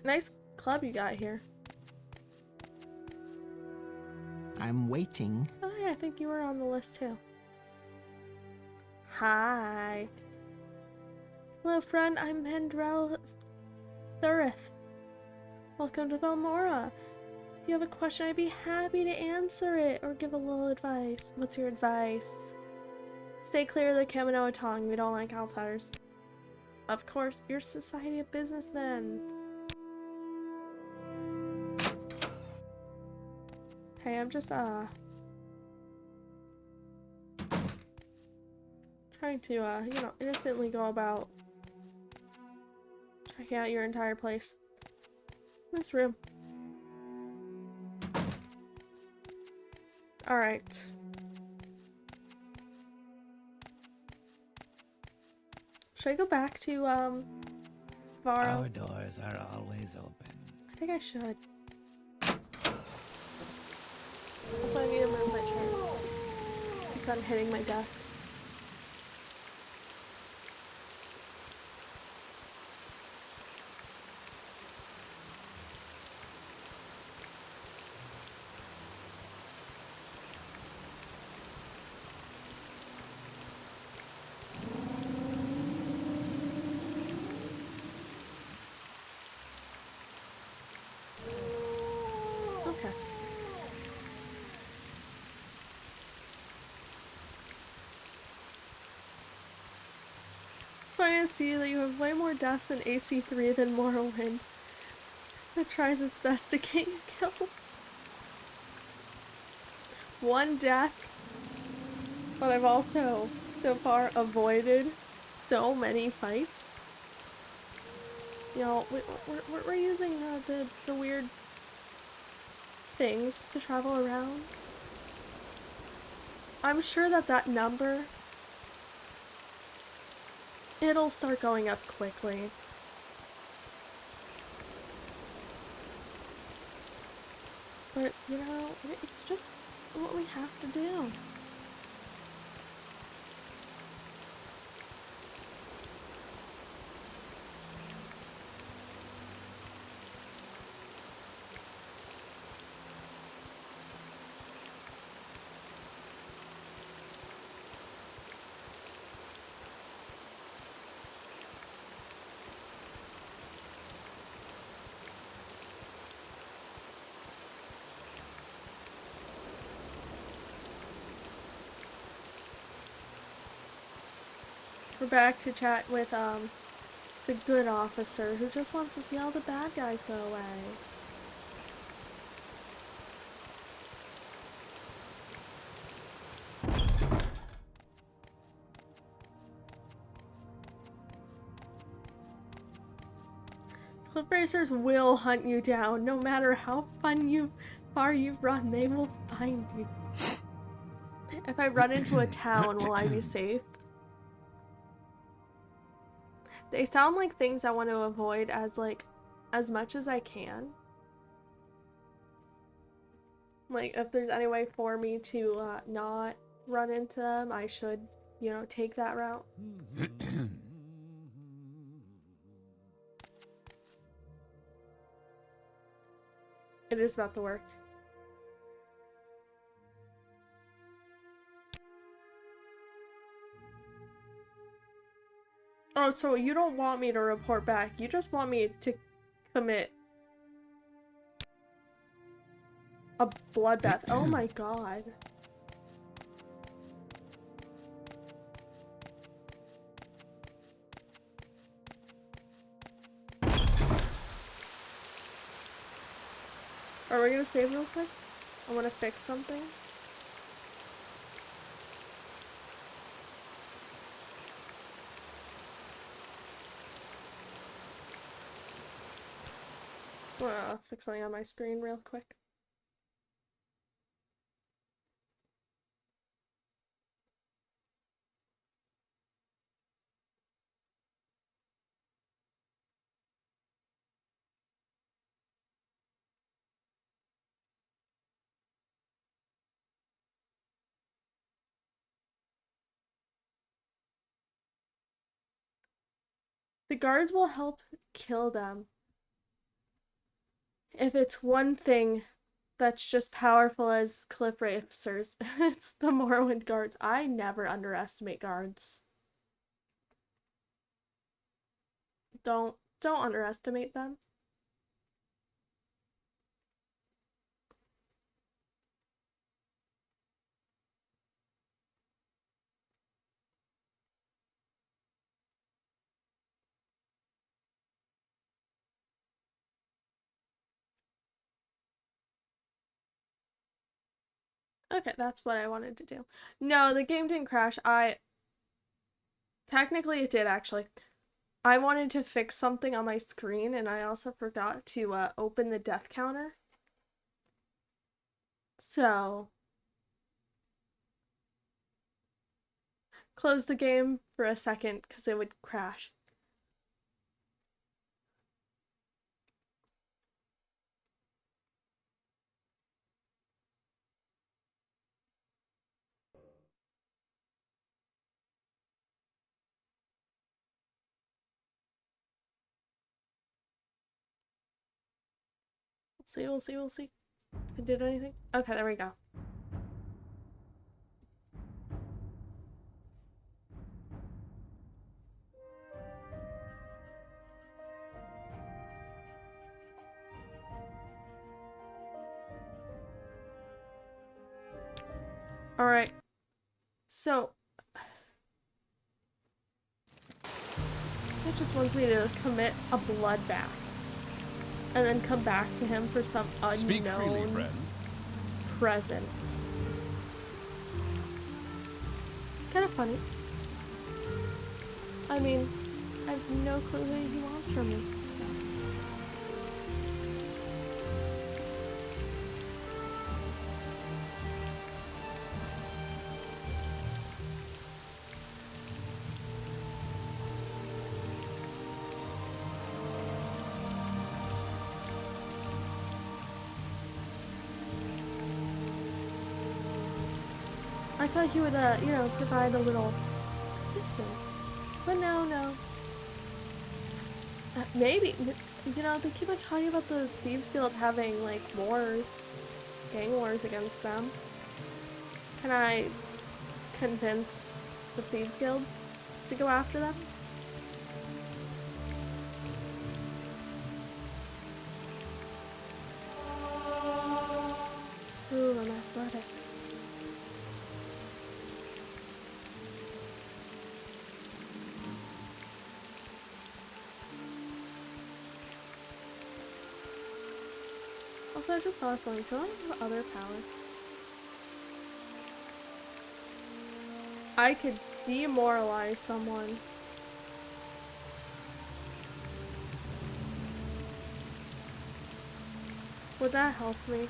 Nice club you got here. I'm waiting. Oh yeah, I think you were on the list too. Hi. Hello friend, I'm Hendrel Thurith. Welcome to Balmora. If you have a question, I'd be happy to answer it or give a little advice. What's your advice? Stay clear of the Kaminoa Tong. We don't like outsiders. Of course, you're a society of businessmen. Hey, I'm just, trying to, innocently go about trying checking out your entire place. Nice room. Alright. Should I go back to, Varro? Our doors are always open. I think I should. Also, I need to move my chair. Because I'm hitting my desk. Okay. It's funny to see that you have way more deaths in AC3 than Morrowind. It tries its best to get you killed. One death, but I've also, so far, avoided so many fights. You know, we're using the weird things to travel around. I'm sure that that number, it'll start going up quickly. But, you know, it's just what we have to do. We're back to chat with, the good officer who just wants to see all the bad guys go away. Cliff racers will hunt you down, no matter how far you run, they will find you. If I run into a town, will I be safe? They sound like things I want to avoid as much as I can. Like, if there's any way for me to not run into them, I should, you know, take that route. It is about the work. Oh, so you don't want me to report back. You just want me to commit a bloodbath. Oh my god. Are we gonna save real quick? I want to fix something. Fix something on my screen real quick. The guards will help kill them. If it's one thing that's just powerful as cliff racers, it's the Morrowind guards. I never underestimate guards. Don't underestimate them. Okay, that's what I wanted to do. No, the game didn't crash. Technically it did, actually. I wanted to fix something on my screen, and I also forgot to open the death counter. So, close the game for a second because it would crash. We'll see. If it did anything. Okay, there we go. Alright. So, it just wants me to commit a bloodbath. And then come back to him for some Speak freely, unknown friend. present. Kind of funny. I mean, I have no clue what he wants from me. I thought he would, you know, provide a little assistance. But no. Maybe, you know, they keep on talking about the Thieves Guild having, like, wars, gang wars against them. Can I convince the Thieves Guild to go after them? Ooh, I'm athletic. Also, I just thought of something. Do I have other powers? I could demoralize someone. Would that help me?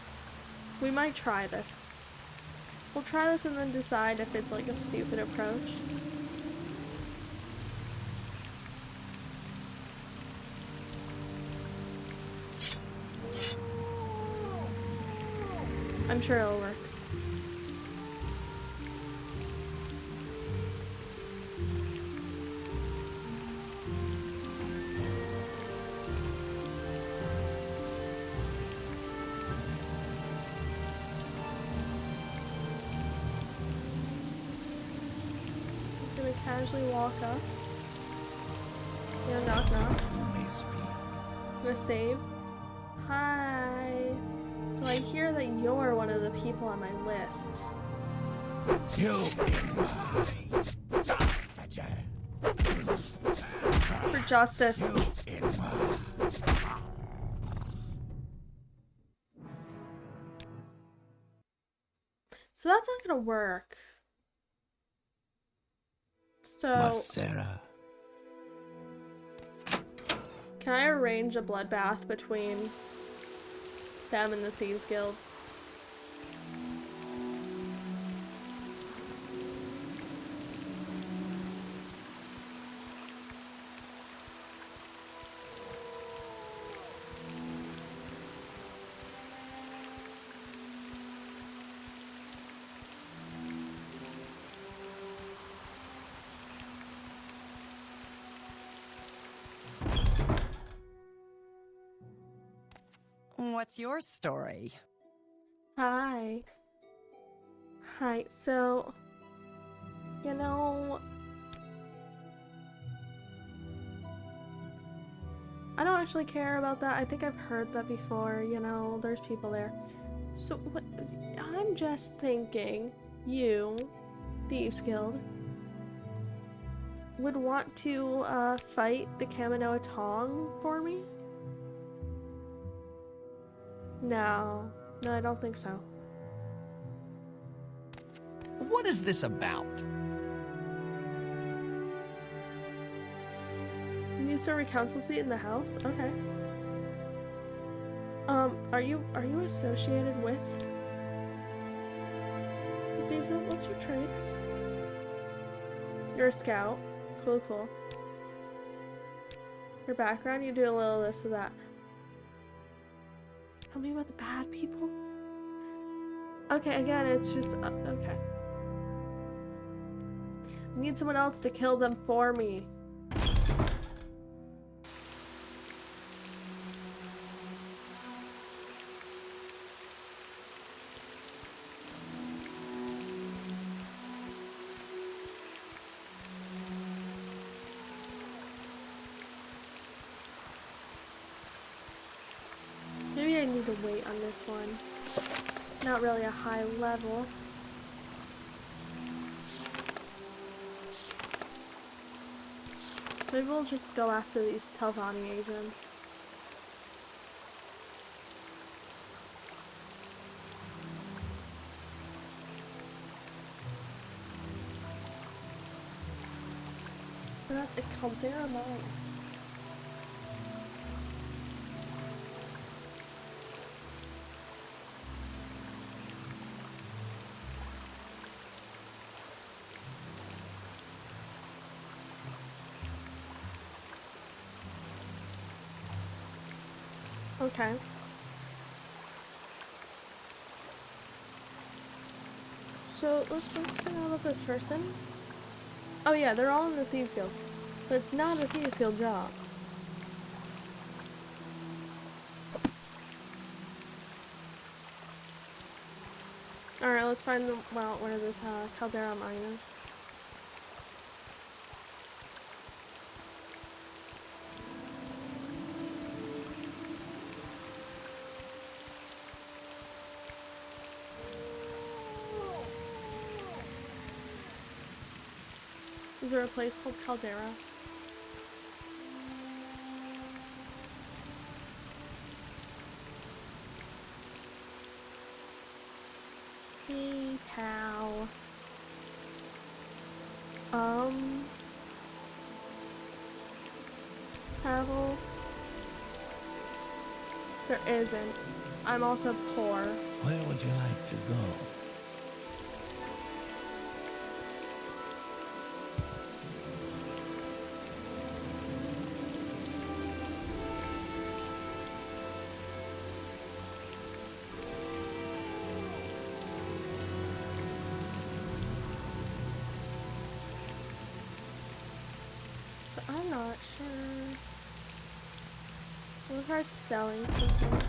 We might try this. We'll try this and then decide if it's like a stupid approach. I'm sure it'll work. Just gonna casually walk up. Yeah, knock knock. You may speak. Gonna save. Hi. So I hear that you're one of the people on my list. You For justice. So that's not gonna work. So Masera. can I arrange a bloodbath between them and the Thieves Guild? What's your story? Hi. Hi. So, you know, I don't actually care about that. I think I've heard that before, you know, there's people there. So, what, I'm just thinking you, Thieves Guild, would want to fight the Kaminoa Tong for me? No, I don't think so. What is this about? New server council seat in the house? Okay. Are you associated with these? What's your trade? You're a scout. Cool, cool. Your background, you do a little this or that. Tell me about the bad people. Okay, again, it's just okay. I need someone else to kill them for me. Maybe I need to wait on this one. Not really a high level. Maybe we'll just go after these Telvanni agents. We're at the Caldera Mine. Okay. So let's find out about this person. Oh yeah, they're all in the Thieves Guild. But it's not a Thieves Guild job. Alright, let's find the where this Caldera mine is. Is there a place called Caldera? Hey, cow. Travel. There isn't. I'm also poor. Where would you like to go? So I'm not sure. We'll try selling some things.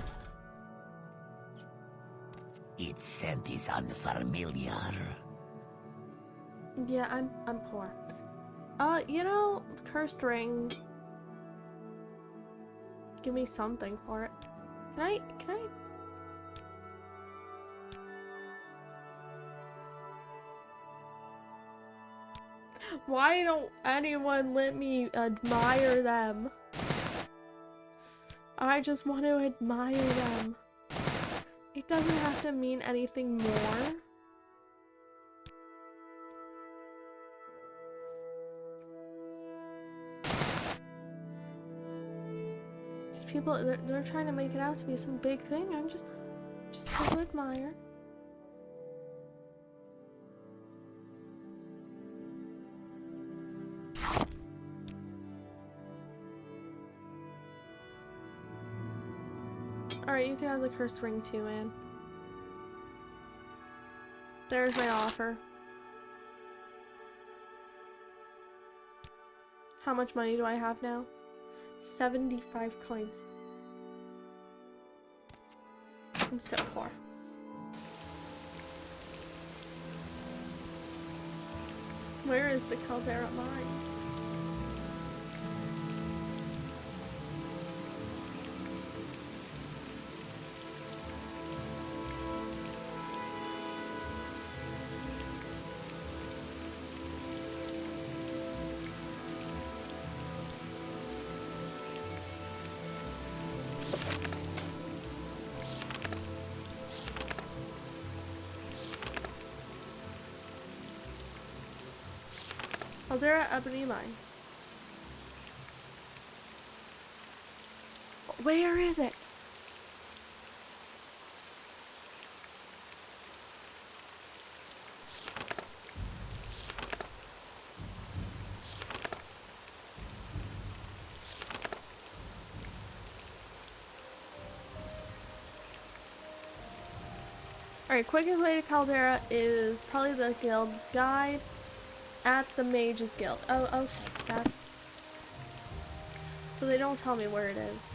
Its scent is unfamiliar. Yeah, I'm poor. You know, cursed ring. Give me something for it. Can I Why don't anyone let me admire them? I just want to admire them. It doesn't have to mean anything more. These people, they're trying to make it out to be some big thing. I'm just here to admire. Alright, you can have the cursed ring too, man. There's my offer. How much money do I have now? 75 coins. I'm so poor. Where is the Caldera mine? Caldera ebony mine. Where is it? Alright, quickest way to Caldera is probably the guild's guide at the Mage's Guild. Oh, okay, that's... So they don't tell me where it is.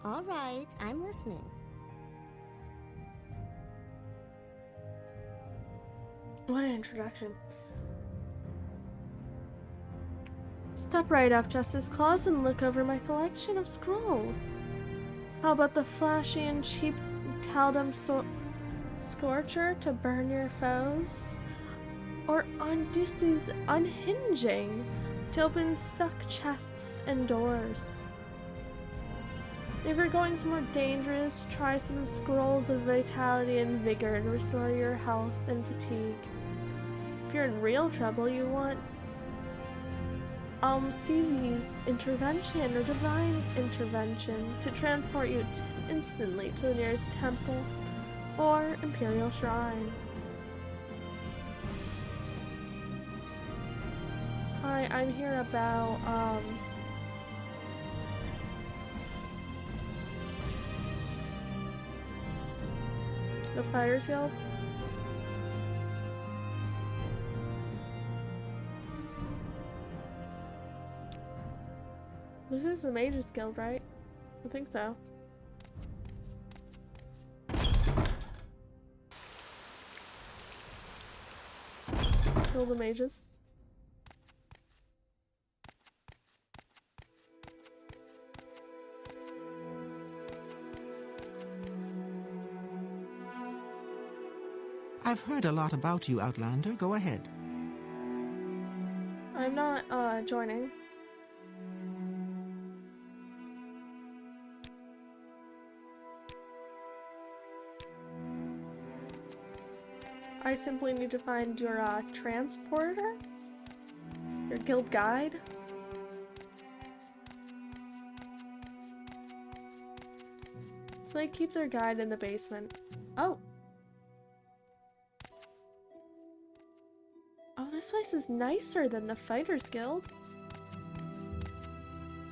All right, I'm listening. What an introduction. Step right up, Justice Claus, and look over my collection of scrolls. How about the flashy and cheap Taldum Scorcher to burn your foes? Or Unduce's Unhinging to open stuck chests and doors? If you're going somewhere dangerous, try some Scrolls of Vitality and Vigor to restore your health and fatigue. If you're in real trouble, you want CV's Intervention or Divine Intervention to transport you instantly to the nearest temple or Imperial Shrine. Hi, I'm here about, the Fighters Guild. This is the Mage's Guild, right? I think so. Kill the mages. I've heard a lot about you, Outlander. Go ahead. I'm not, joining. I simply need to find your, transporter? Your guild guide? So they keep their guide in the basement. Oh! Oh, this place is nicer than the Fighters Guild.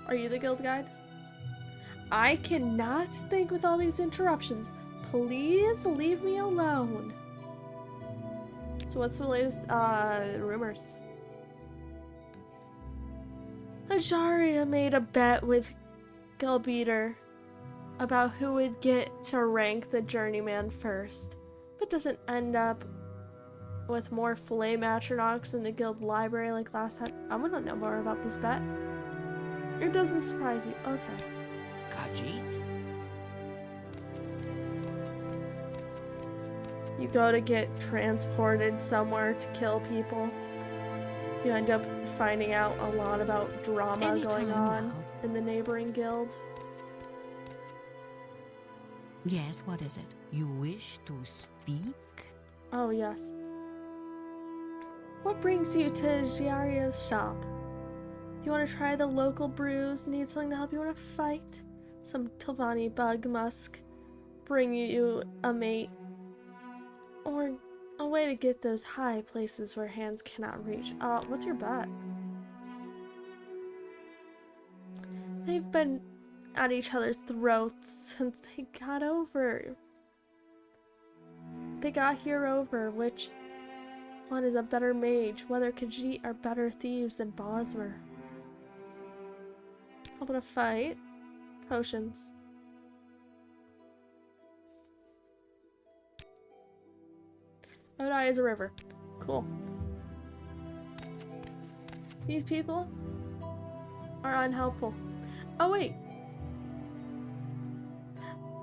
Are you the guild guide? I cannot think with all these interruptions. Please leave me alone. So what's the latest, rumors? Ajaria made a bet with Gulbeater about who would get to rank the journeyman first, but doesn't end up with more flame atronachs in the guild library like last time. I want to know more about this bet. It doesn't surprise you. Okay. Khajiit? You go to get transported somewhere to kill people. You end up finding out a lot about drama Anytime going on now. in the neighboring guild. Yes, what is it? You wish to speak? Oh, yes. What brings you to Giaria's shop? Do you want to try the local brews? Need something to help you in a fight? Some Tilvani bug musk bring you a mate? Or a way to get those high places where hands cannot reach? What's your bet? They've been at each other's throats since they got over. They got here over, which one is a better mage? Whether Khajiit are better thieves than Bosmer? How about a fight? Potions. Odai is a river. Cool. These people are unhelpful. Oh wait.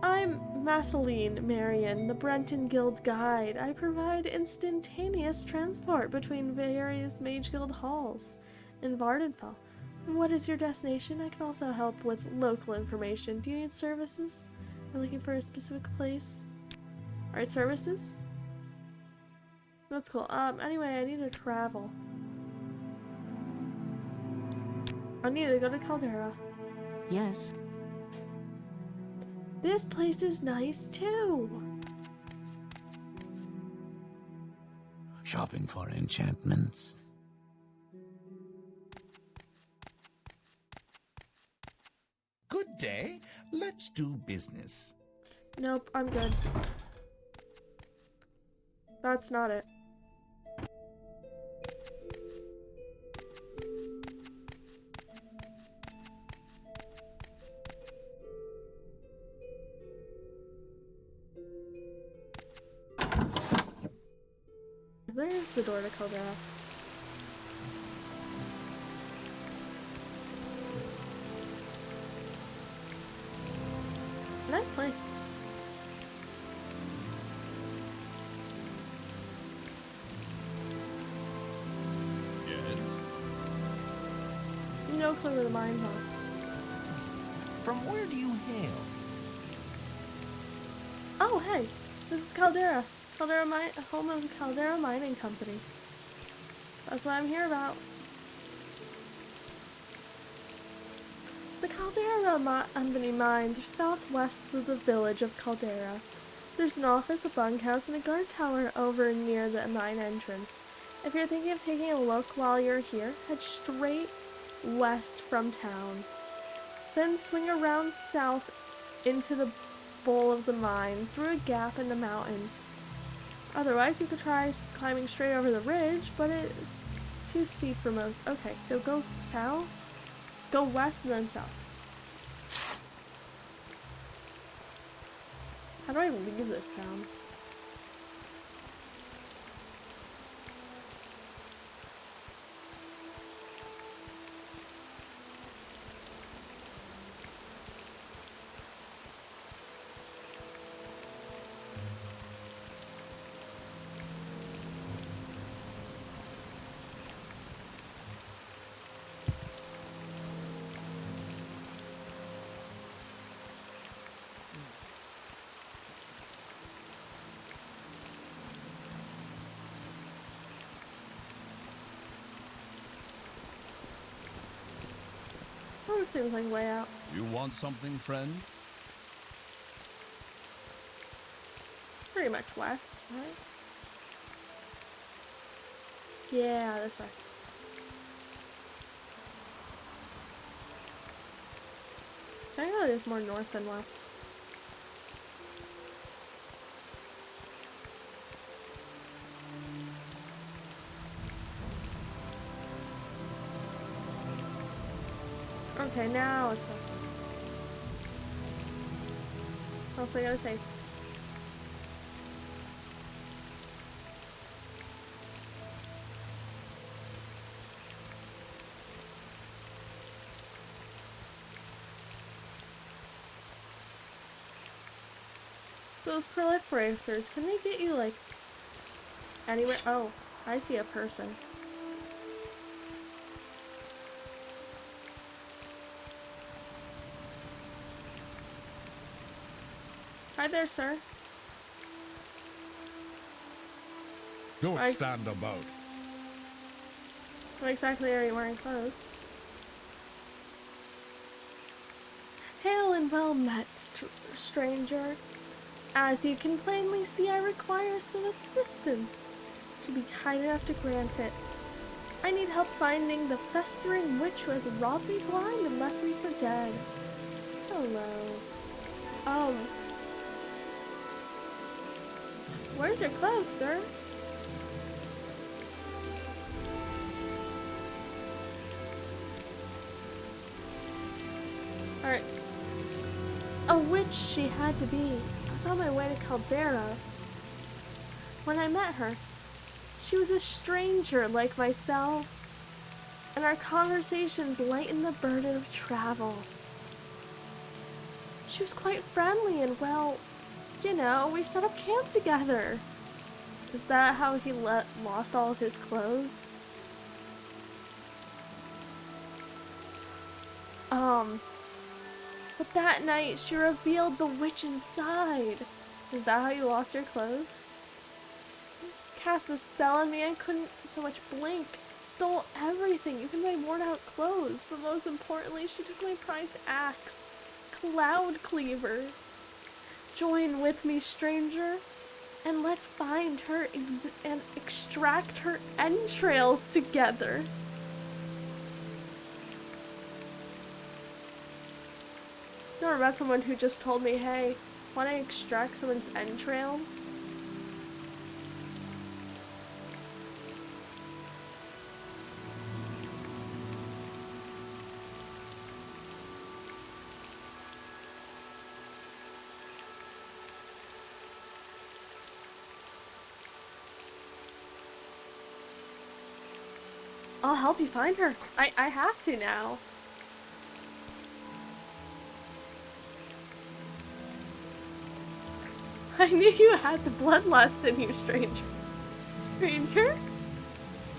I'm Masseline Marion, the Brenton Guild Guide. I provide instantaneous transport between various Mage Guild halls in Vardenfell. What is your destination? I can also help with local information. Do you need services? Are you looking for a specific place? Alright, services? That's cool. Anyway, I need to travel. I need to go to Caldera. Yes. This place is nice too. Shopping for enchantments. Good day. Let's do business. Nope, I'm good. That's not it. There's the door to Caldera. Nice place. Yes. No clue where the mines are. From where do you hail? Oh, hey! This is Caldera. Caldera Mine, home of the Caldera Mining Company. That's what I'm here about. The Caldera Company mines are southwest of the village of Caldera. There's an office, a bunkhouse, and a guard tower over near the mine entrance. If you're thinking of taking a look while you're here, head straight west from town. Then swing around south into the bowl of the mine, through a gap in the mountains. Otherwise, you could try climbing straight over the ridge, but it's too steep for most. Okay, so go south, go west, and then south. How do I leave this town? Oh, this seems like a way out. You want something, friend? Pretty much west, right? Yeah, this way. Technically, it's more north than west. Okay, now it's west. What else I gotta say? Those proliferators, can they get you, like, anywhere? Oh, I see a person. Hi there, sir. Don't Right. stand about. What exactly are you wearing clothes? Hail and well met, stranger. As you can plainly see, I require some assistance. Would you be kind enough to grant it? I need help finding the festering witch who has robbed me blind and left me for dead. Hello. Where's your clothes, sir? Alright. A witch she had to be. I was on my way to Caldera. When I met her, she was a stranger like myself, and our conversations lightened the burden of travel. She was quite friendly and, well, you know, we set up camp together. Is that how he lost all of his clothes? But that night she revealed the witch inside. Is that how you lost your clothes? Cast a spell on me, I couldn't so much blink. stole everything, even my worn out clothes, but most importantly, she took my prized axe, Cloud Cleaver. Join with me, stranger, and let's find her and extract her entrails together. Never met someone who just told me, hey, want to extract someone's entrails? I'll help you find her. I have to now. I knew you had the bloodlust in you, stranger. Stranger?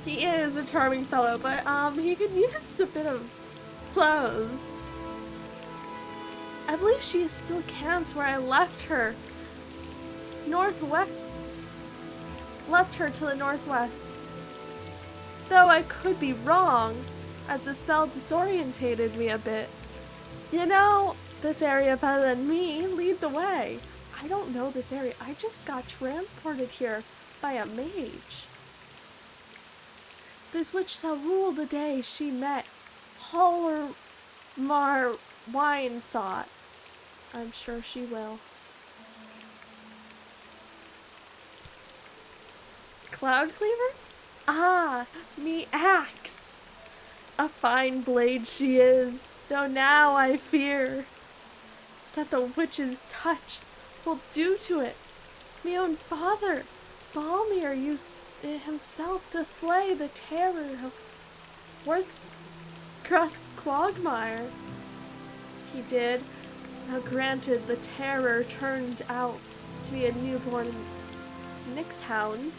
He is a charming fellow, but he could use a bit of clothes. I believe she is still camped where I left her. Northwest. Left her to the northwest. Though I could be wrong, as the spell disorientated me a bit. You know this area better than me. Lead the way. I don't know this area. I just got transported here by a mage. This witch shall rule the day she met Mar Wine sought. I'm sure she will. Cloud Cleaver? Ah, me axe. A fine blade she is, though now I fear that the witch's touch will do to it. Me own father, Balmir, used it himself to slay the terror of Quagmire. He did. Now granted, the terror turned out to be a newborn Nixhound,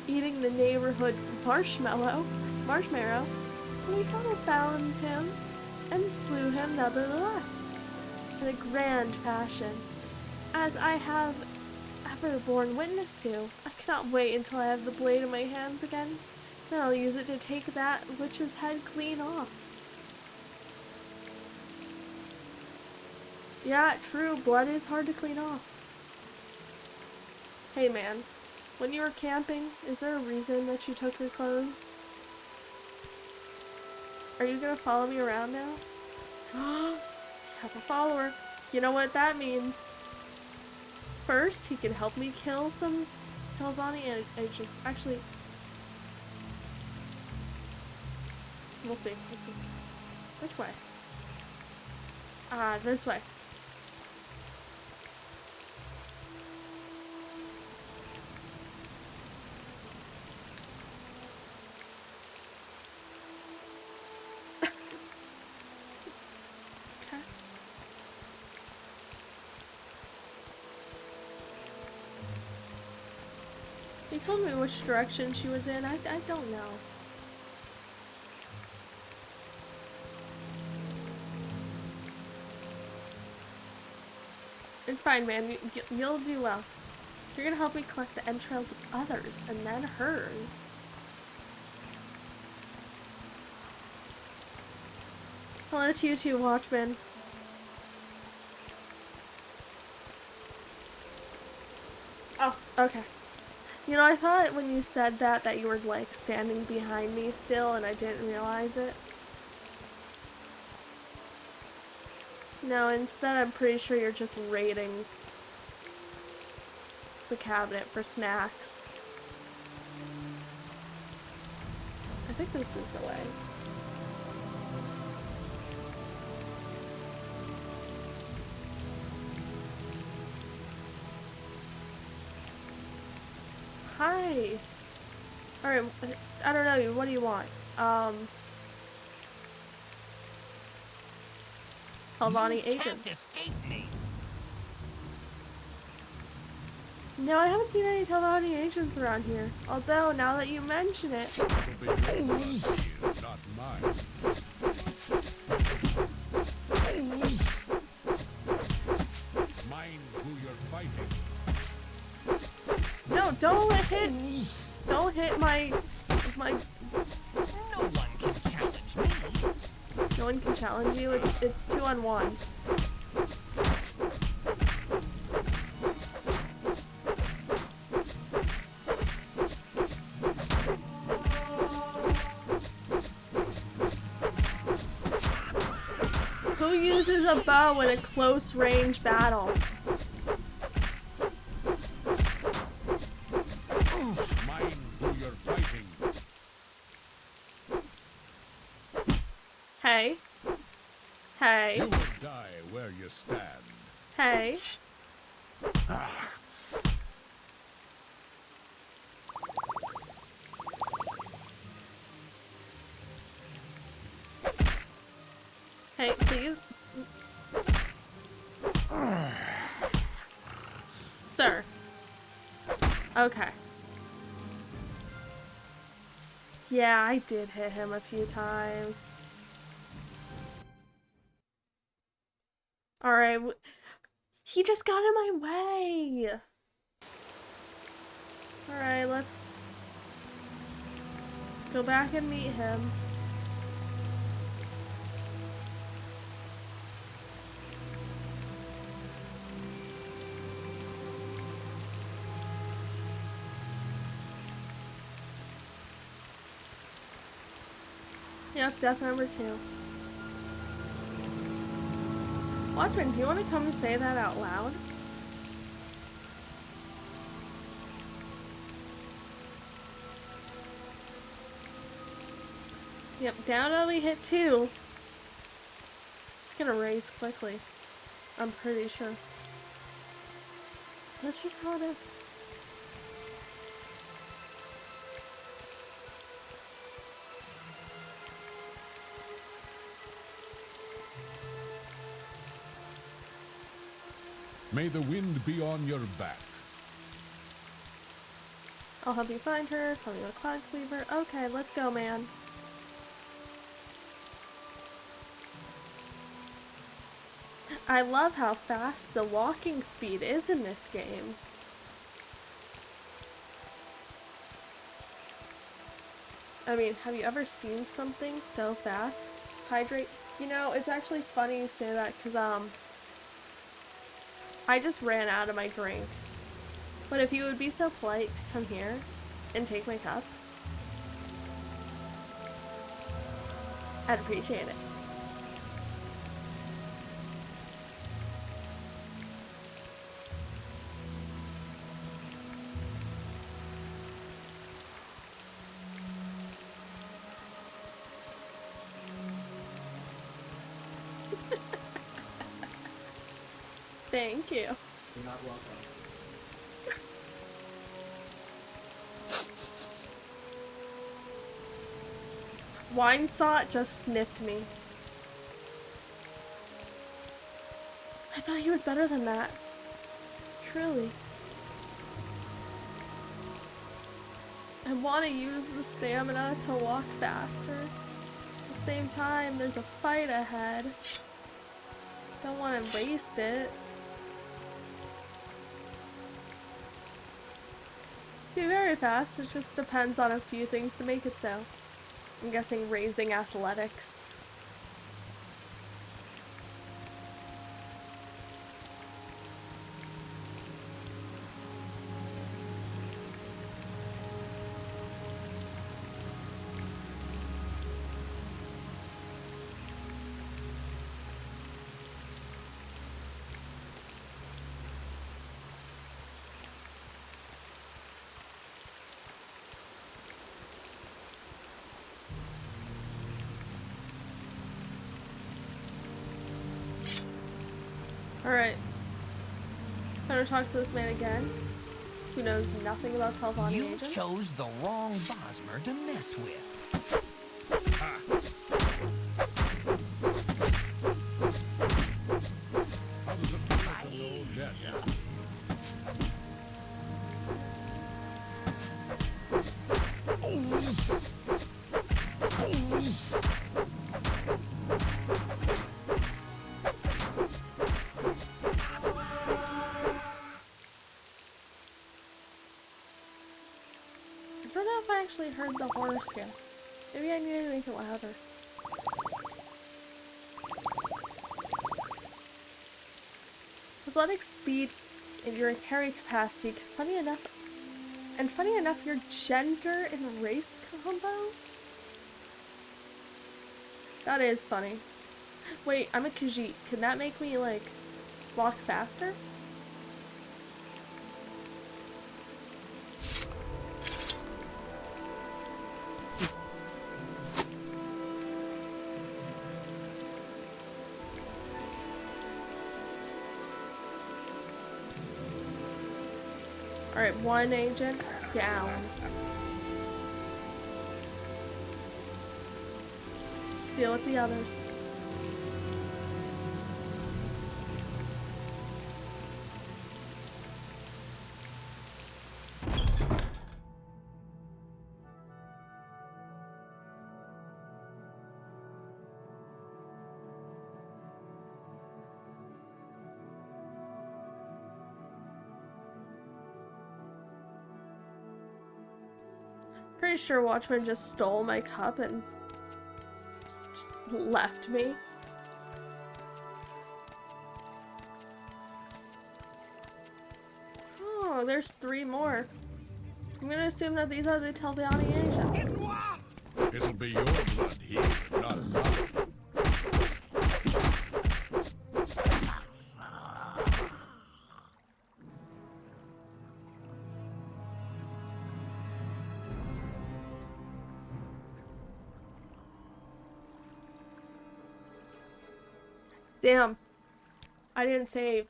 eating the neighborhood marshmallow, and we found him and slew him nevertheless, in a grand fashion, as I have ever borne witness to. I cannot wait until I have the blade in my hands again, then I'll use it to take that witch's head clean off. Yeah, true, blood is hard to clean off. Hey man, when you were camping, is there a reason that you took your clothes? Are you gonna follow me around now? Have a follower. You know what that means. First, he can help me kill some Telvanni agents. Actually, we'll see. Which way? Ah, this way. He told me which direction she was in. I don't know. It's fine, man. You'll do well. You're gonna help me collect the entrails of others, and then hers. Hello to you too, Watchman. Oh, okay. You know, I thought when you said that you were, like, standing behind me still, and I didn't realize it. No, instead I'm pretty sure you're just raiding the cabinet for snacks. I think this is the way. Hi. Alright, I don't know, what do you want? Telvanni agents. No, I haven't seen any Telvanni agents around here. Although, now that you mention it... It'll be your blood here, not mine. Mind who you're fighting. No, don't hit Don't hit my... No one can challenge me. No one can challenge you. It's 2-on-1. Who uses a bow in a close range battle? Mind who you're fighting. Hey. Hey. You will die where you stand. Hey. Hey, please. Sir. Okay. Yeah, I did hit him a few times. Alright. He just got in my way. Alright, let's go back and meet him. Yep, death number 2. Watchman, do you want to come and say that out loud? Yep, down till we hit 2. It's gonna raise quickly. I'm pretty sure. That's just how it is. May the wind be on your back. I'll help you find her. Tell me the cloud cleaver. Okay, let's go, man. I love how fast the walking speed is in this game. I mean, have you ever seen something so fast? Hydrate. You know, it's actually funny you say that because, I just ran out of my drink. But if you would be so polite to come here and take my cup, I'd appreciate it. Thank you. You're not welcome. Wine Sot just sniffed me. I thought he was better than that. Truly. I want to use the stamina to walk faster. At the same time, there's a fight ahead. Don't want to waste it. Be very fast, it just depends on a few things to make it so. I'm guessing raising athletics. Alright. Better talk to this man again, who knows nothing about telephone You agents. chose the wrong Bosmer to mess with. How does it feel to know death? I heard the horror scare. Maybe I need to make it louder. Athletic speed and your carry capacity. Funny enough, your gender and race combo? That is funny. Wait, I'm a Khajiit. Can that make me, like, walk faster? Alright, one agent down. Let's deal with the others. Pretty sure Watchman just stole my cup and just left me. Oh, there's 3 more. I'm gonna assume that these are the Telviani agents. It'll be your blood here, not mine. Damn. I didn't save.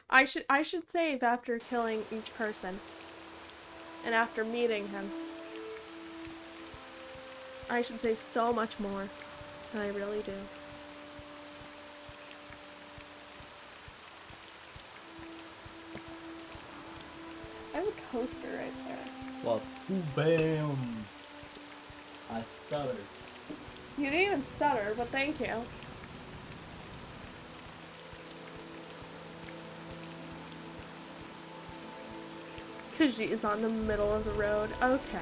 I should save after killing each person. And after meeting him. I should save so much more. I really do. I have a coaster right there. Well, bam! I stuttered. You didn't even stutter, but thank you. Khajiit is on the middle of the road. Okay.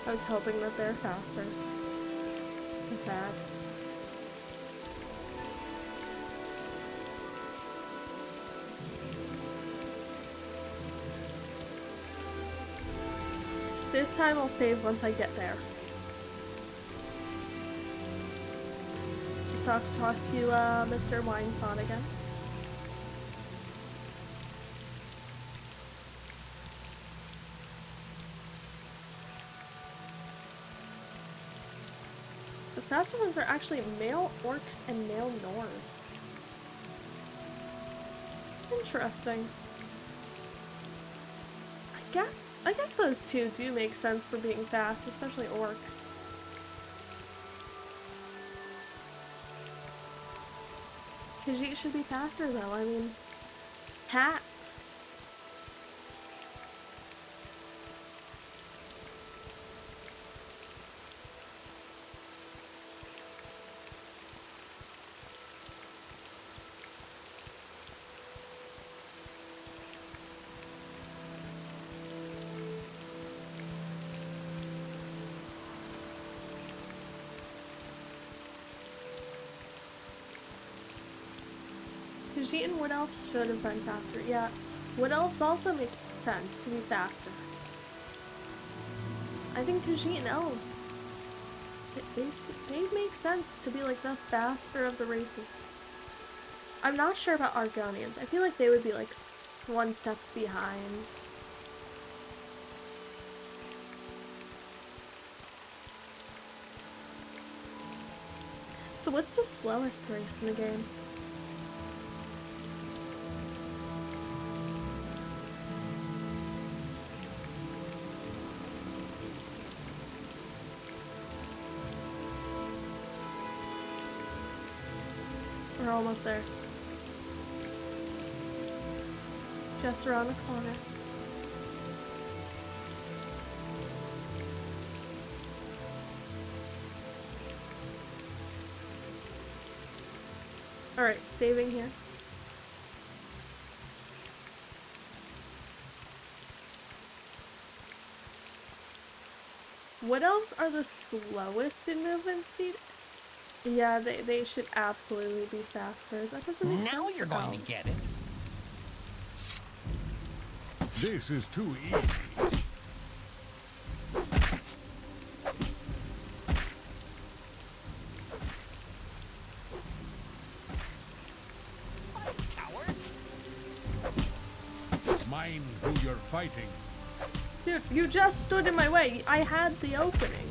I was hoping that they're faster. I'm sad. This time I'll save once I get there. Just talk to Mr. Wineson again. The faster ones are actually male orcs and male Nords. Interesting. I guess those two do make sense for being fast, especially orcs. Khajiit should be faster though, I mean, hats. Khajiit and Wood Elves should have been faster. Yeah, Wood Elves also make sense to be faster. I think Khajiit and Elves, they make sense to be like the faster of the races. I'm not sure about Argonians. I feel like they would be like one step behind. So what's the slowest race in the game? We're almost there. Just around the corner. Alright, saving here. Wood elves are the slowest in movement speed. Yeah, they should absolutely be faster. That doesn't make sense. Now you're for going elves. to get it. This is too easy. Coward. Mind who you're fighting. Dude, you just stood in my way. I had the opening.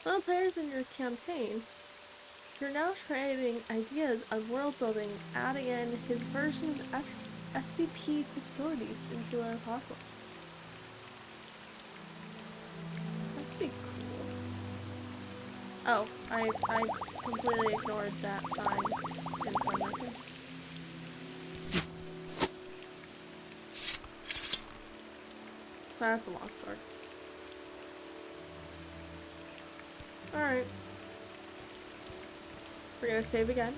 Well, players in your campaign, you're now creating ideas of world building, adding in his version of SCP facilities into the apocalypse. That'd be cool. Oh, I completely ignored that sign in front of my face. That's a long sword. Alright. We're gonna save again.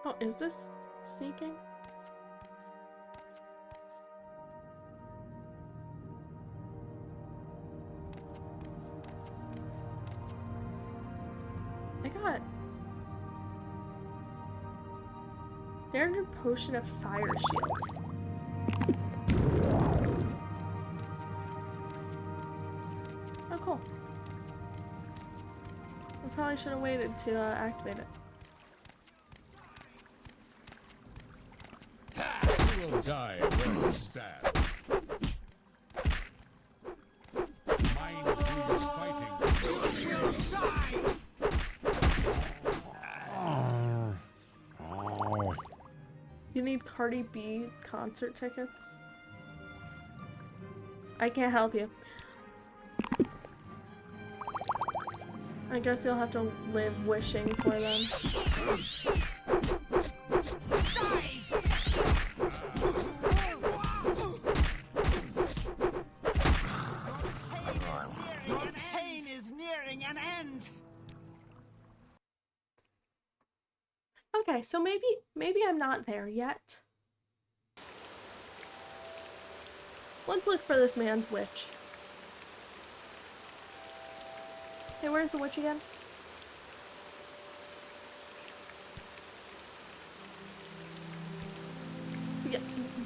Oh, is this sneaking? I got standard potion of fire shield. Oh, cool. I probably should have waited to activate it. You will die well stabbed. Mind who you're fighting. You need Cardi B concert tickets? I can't help you. I guess you'll have to live wishing for them. Your pain is nearing an end. Okay, so maybe I'm not there yet. Let's look for this man's witch. Hey, where's the witch again? Yeah,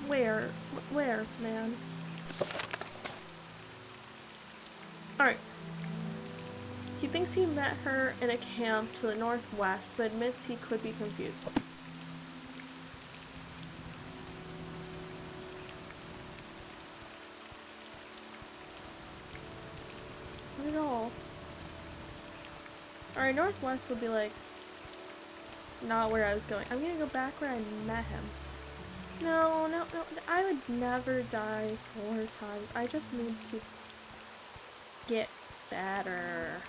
where, man? Alright. He thinks he met her in a camp to the northwest, but admits he could be confused. Not at all. Alright, northwest would be like not where I was going. I'm gonna go back where I met him. No, I would never die 4 times. I just need to get better.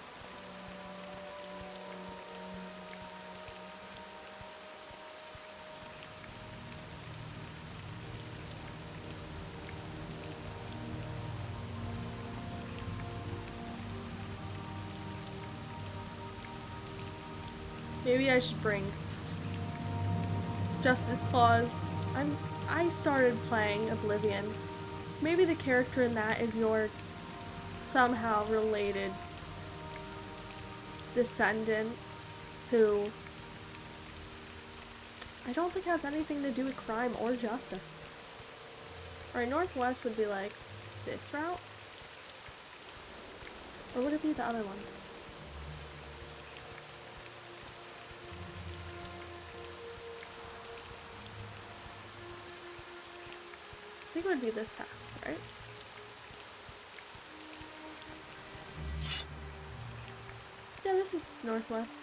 Maybe I should bring Justice Clause. I started playing Oblivion. Maybe the character in that is your somehow related descendant who I don't think has anything to do with crime or justice. Alright, northwest would be like this route? Or would it be the other one? I think it would be this path, right? Yeah, this is northwest.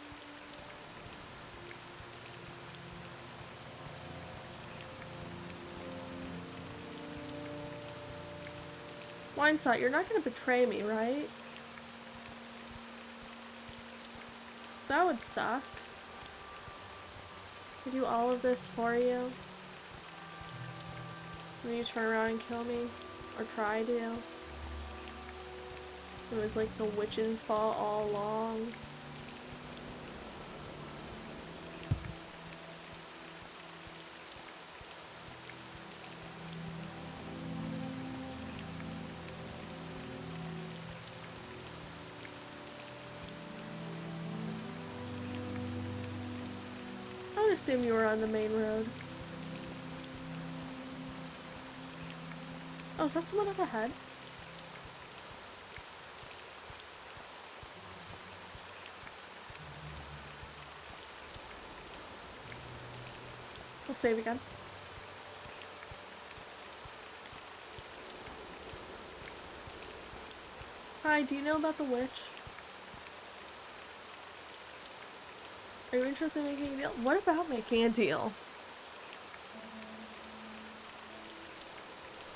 Winesot, you're not gonna betray me, right? That would suck. I do all of this for you. And then you turn around and kill me. Or try to. It was like the witch's fault all along. I would assume you were on the main road. Oh, is that someone up ahead? We'll save again. Hi, do you know about the witch? Are you interested in making a deal? What about making a deal?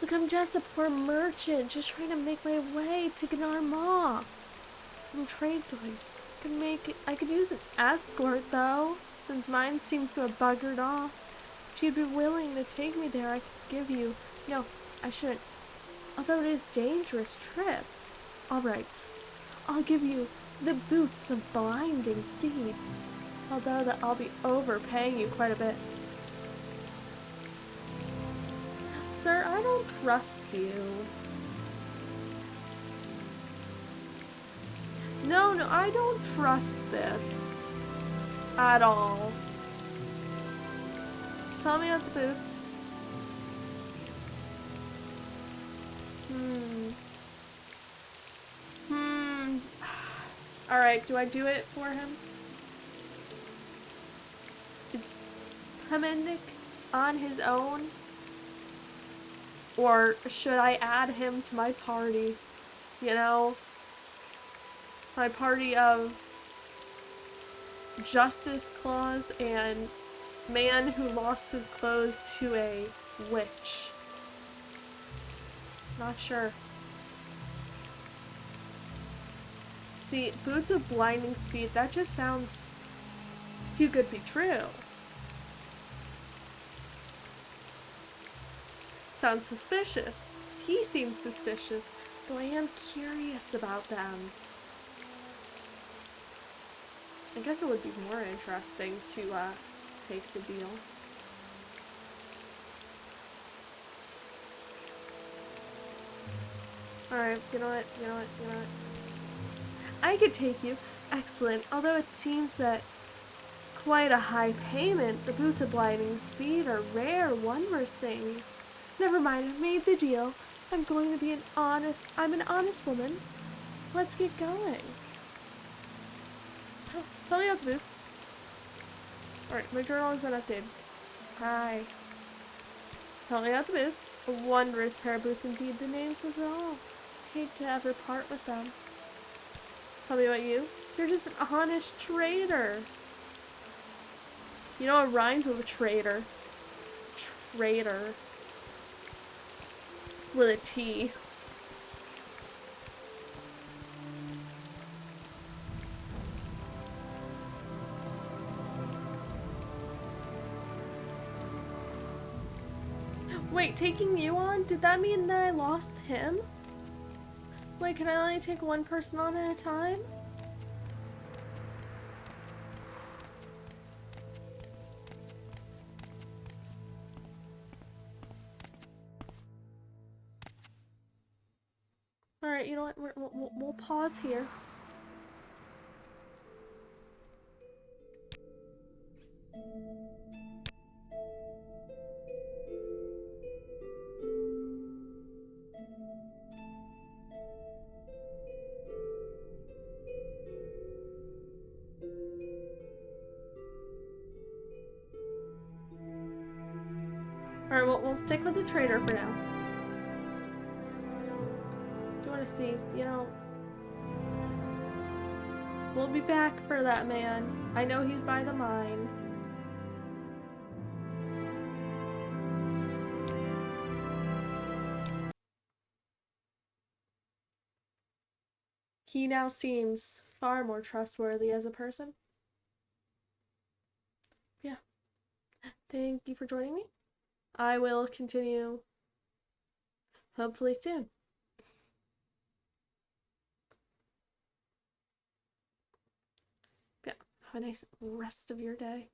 Look, I'm just a poor merchant, just trying to make my way to Gnar and trade goods. I could use an escort though, since mine seems to have buggered off. If you'd be willing to take me there, I could give you. No, I shouldn't. Although it is a dangerous trip. Alright, I'll give you the boots of blinding speed. Although that I'll be overpaying you quite a bit. Sir, I don't trust you. No, I don't trust this. At all. Tell me about the boots. Alright, do I do it for him? Is Hemendic on his own? Or should I add him to my party? You know? My party of Justice Clause and man who lost his clothes to a witch. Not sure. See, boots of blinding speed, that just sounds too good to be true. Sounds suspicious. He seems suspicious, though I am curious about them. I guess it would be more interesting to take the deal. Alright, you know what? I could take you. Excellent. Although it seems that quite a high payment, the boots of blinding speed are rare, wondrous things. Never mind, I've made the deal. I'm an honest woman. Let's get going. Oh, tell me about the boots. Alright, my journal has been updated. Hi. Tell me about the boots. A wondrous pair of boots indeed, the name says it all. Hate to ever part with them. Tell me about you. You're just an honest trader. You know what rhymes with a traitor? Traitor. With a T. Wait, taking you on? Did that mean that I lost him? Wait, can I only take one person on at a time? Alright, you know what? We'll pause here. Alright, we'll stick with the trader for now. Do you want to see, you know... We'll be back for that man. I know he's by the mine. He now seems far more trustworthy as a person. Yeah. Thank you for joining me. I will continue hopefully soon. Yeah. Have a nice rest of your day.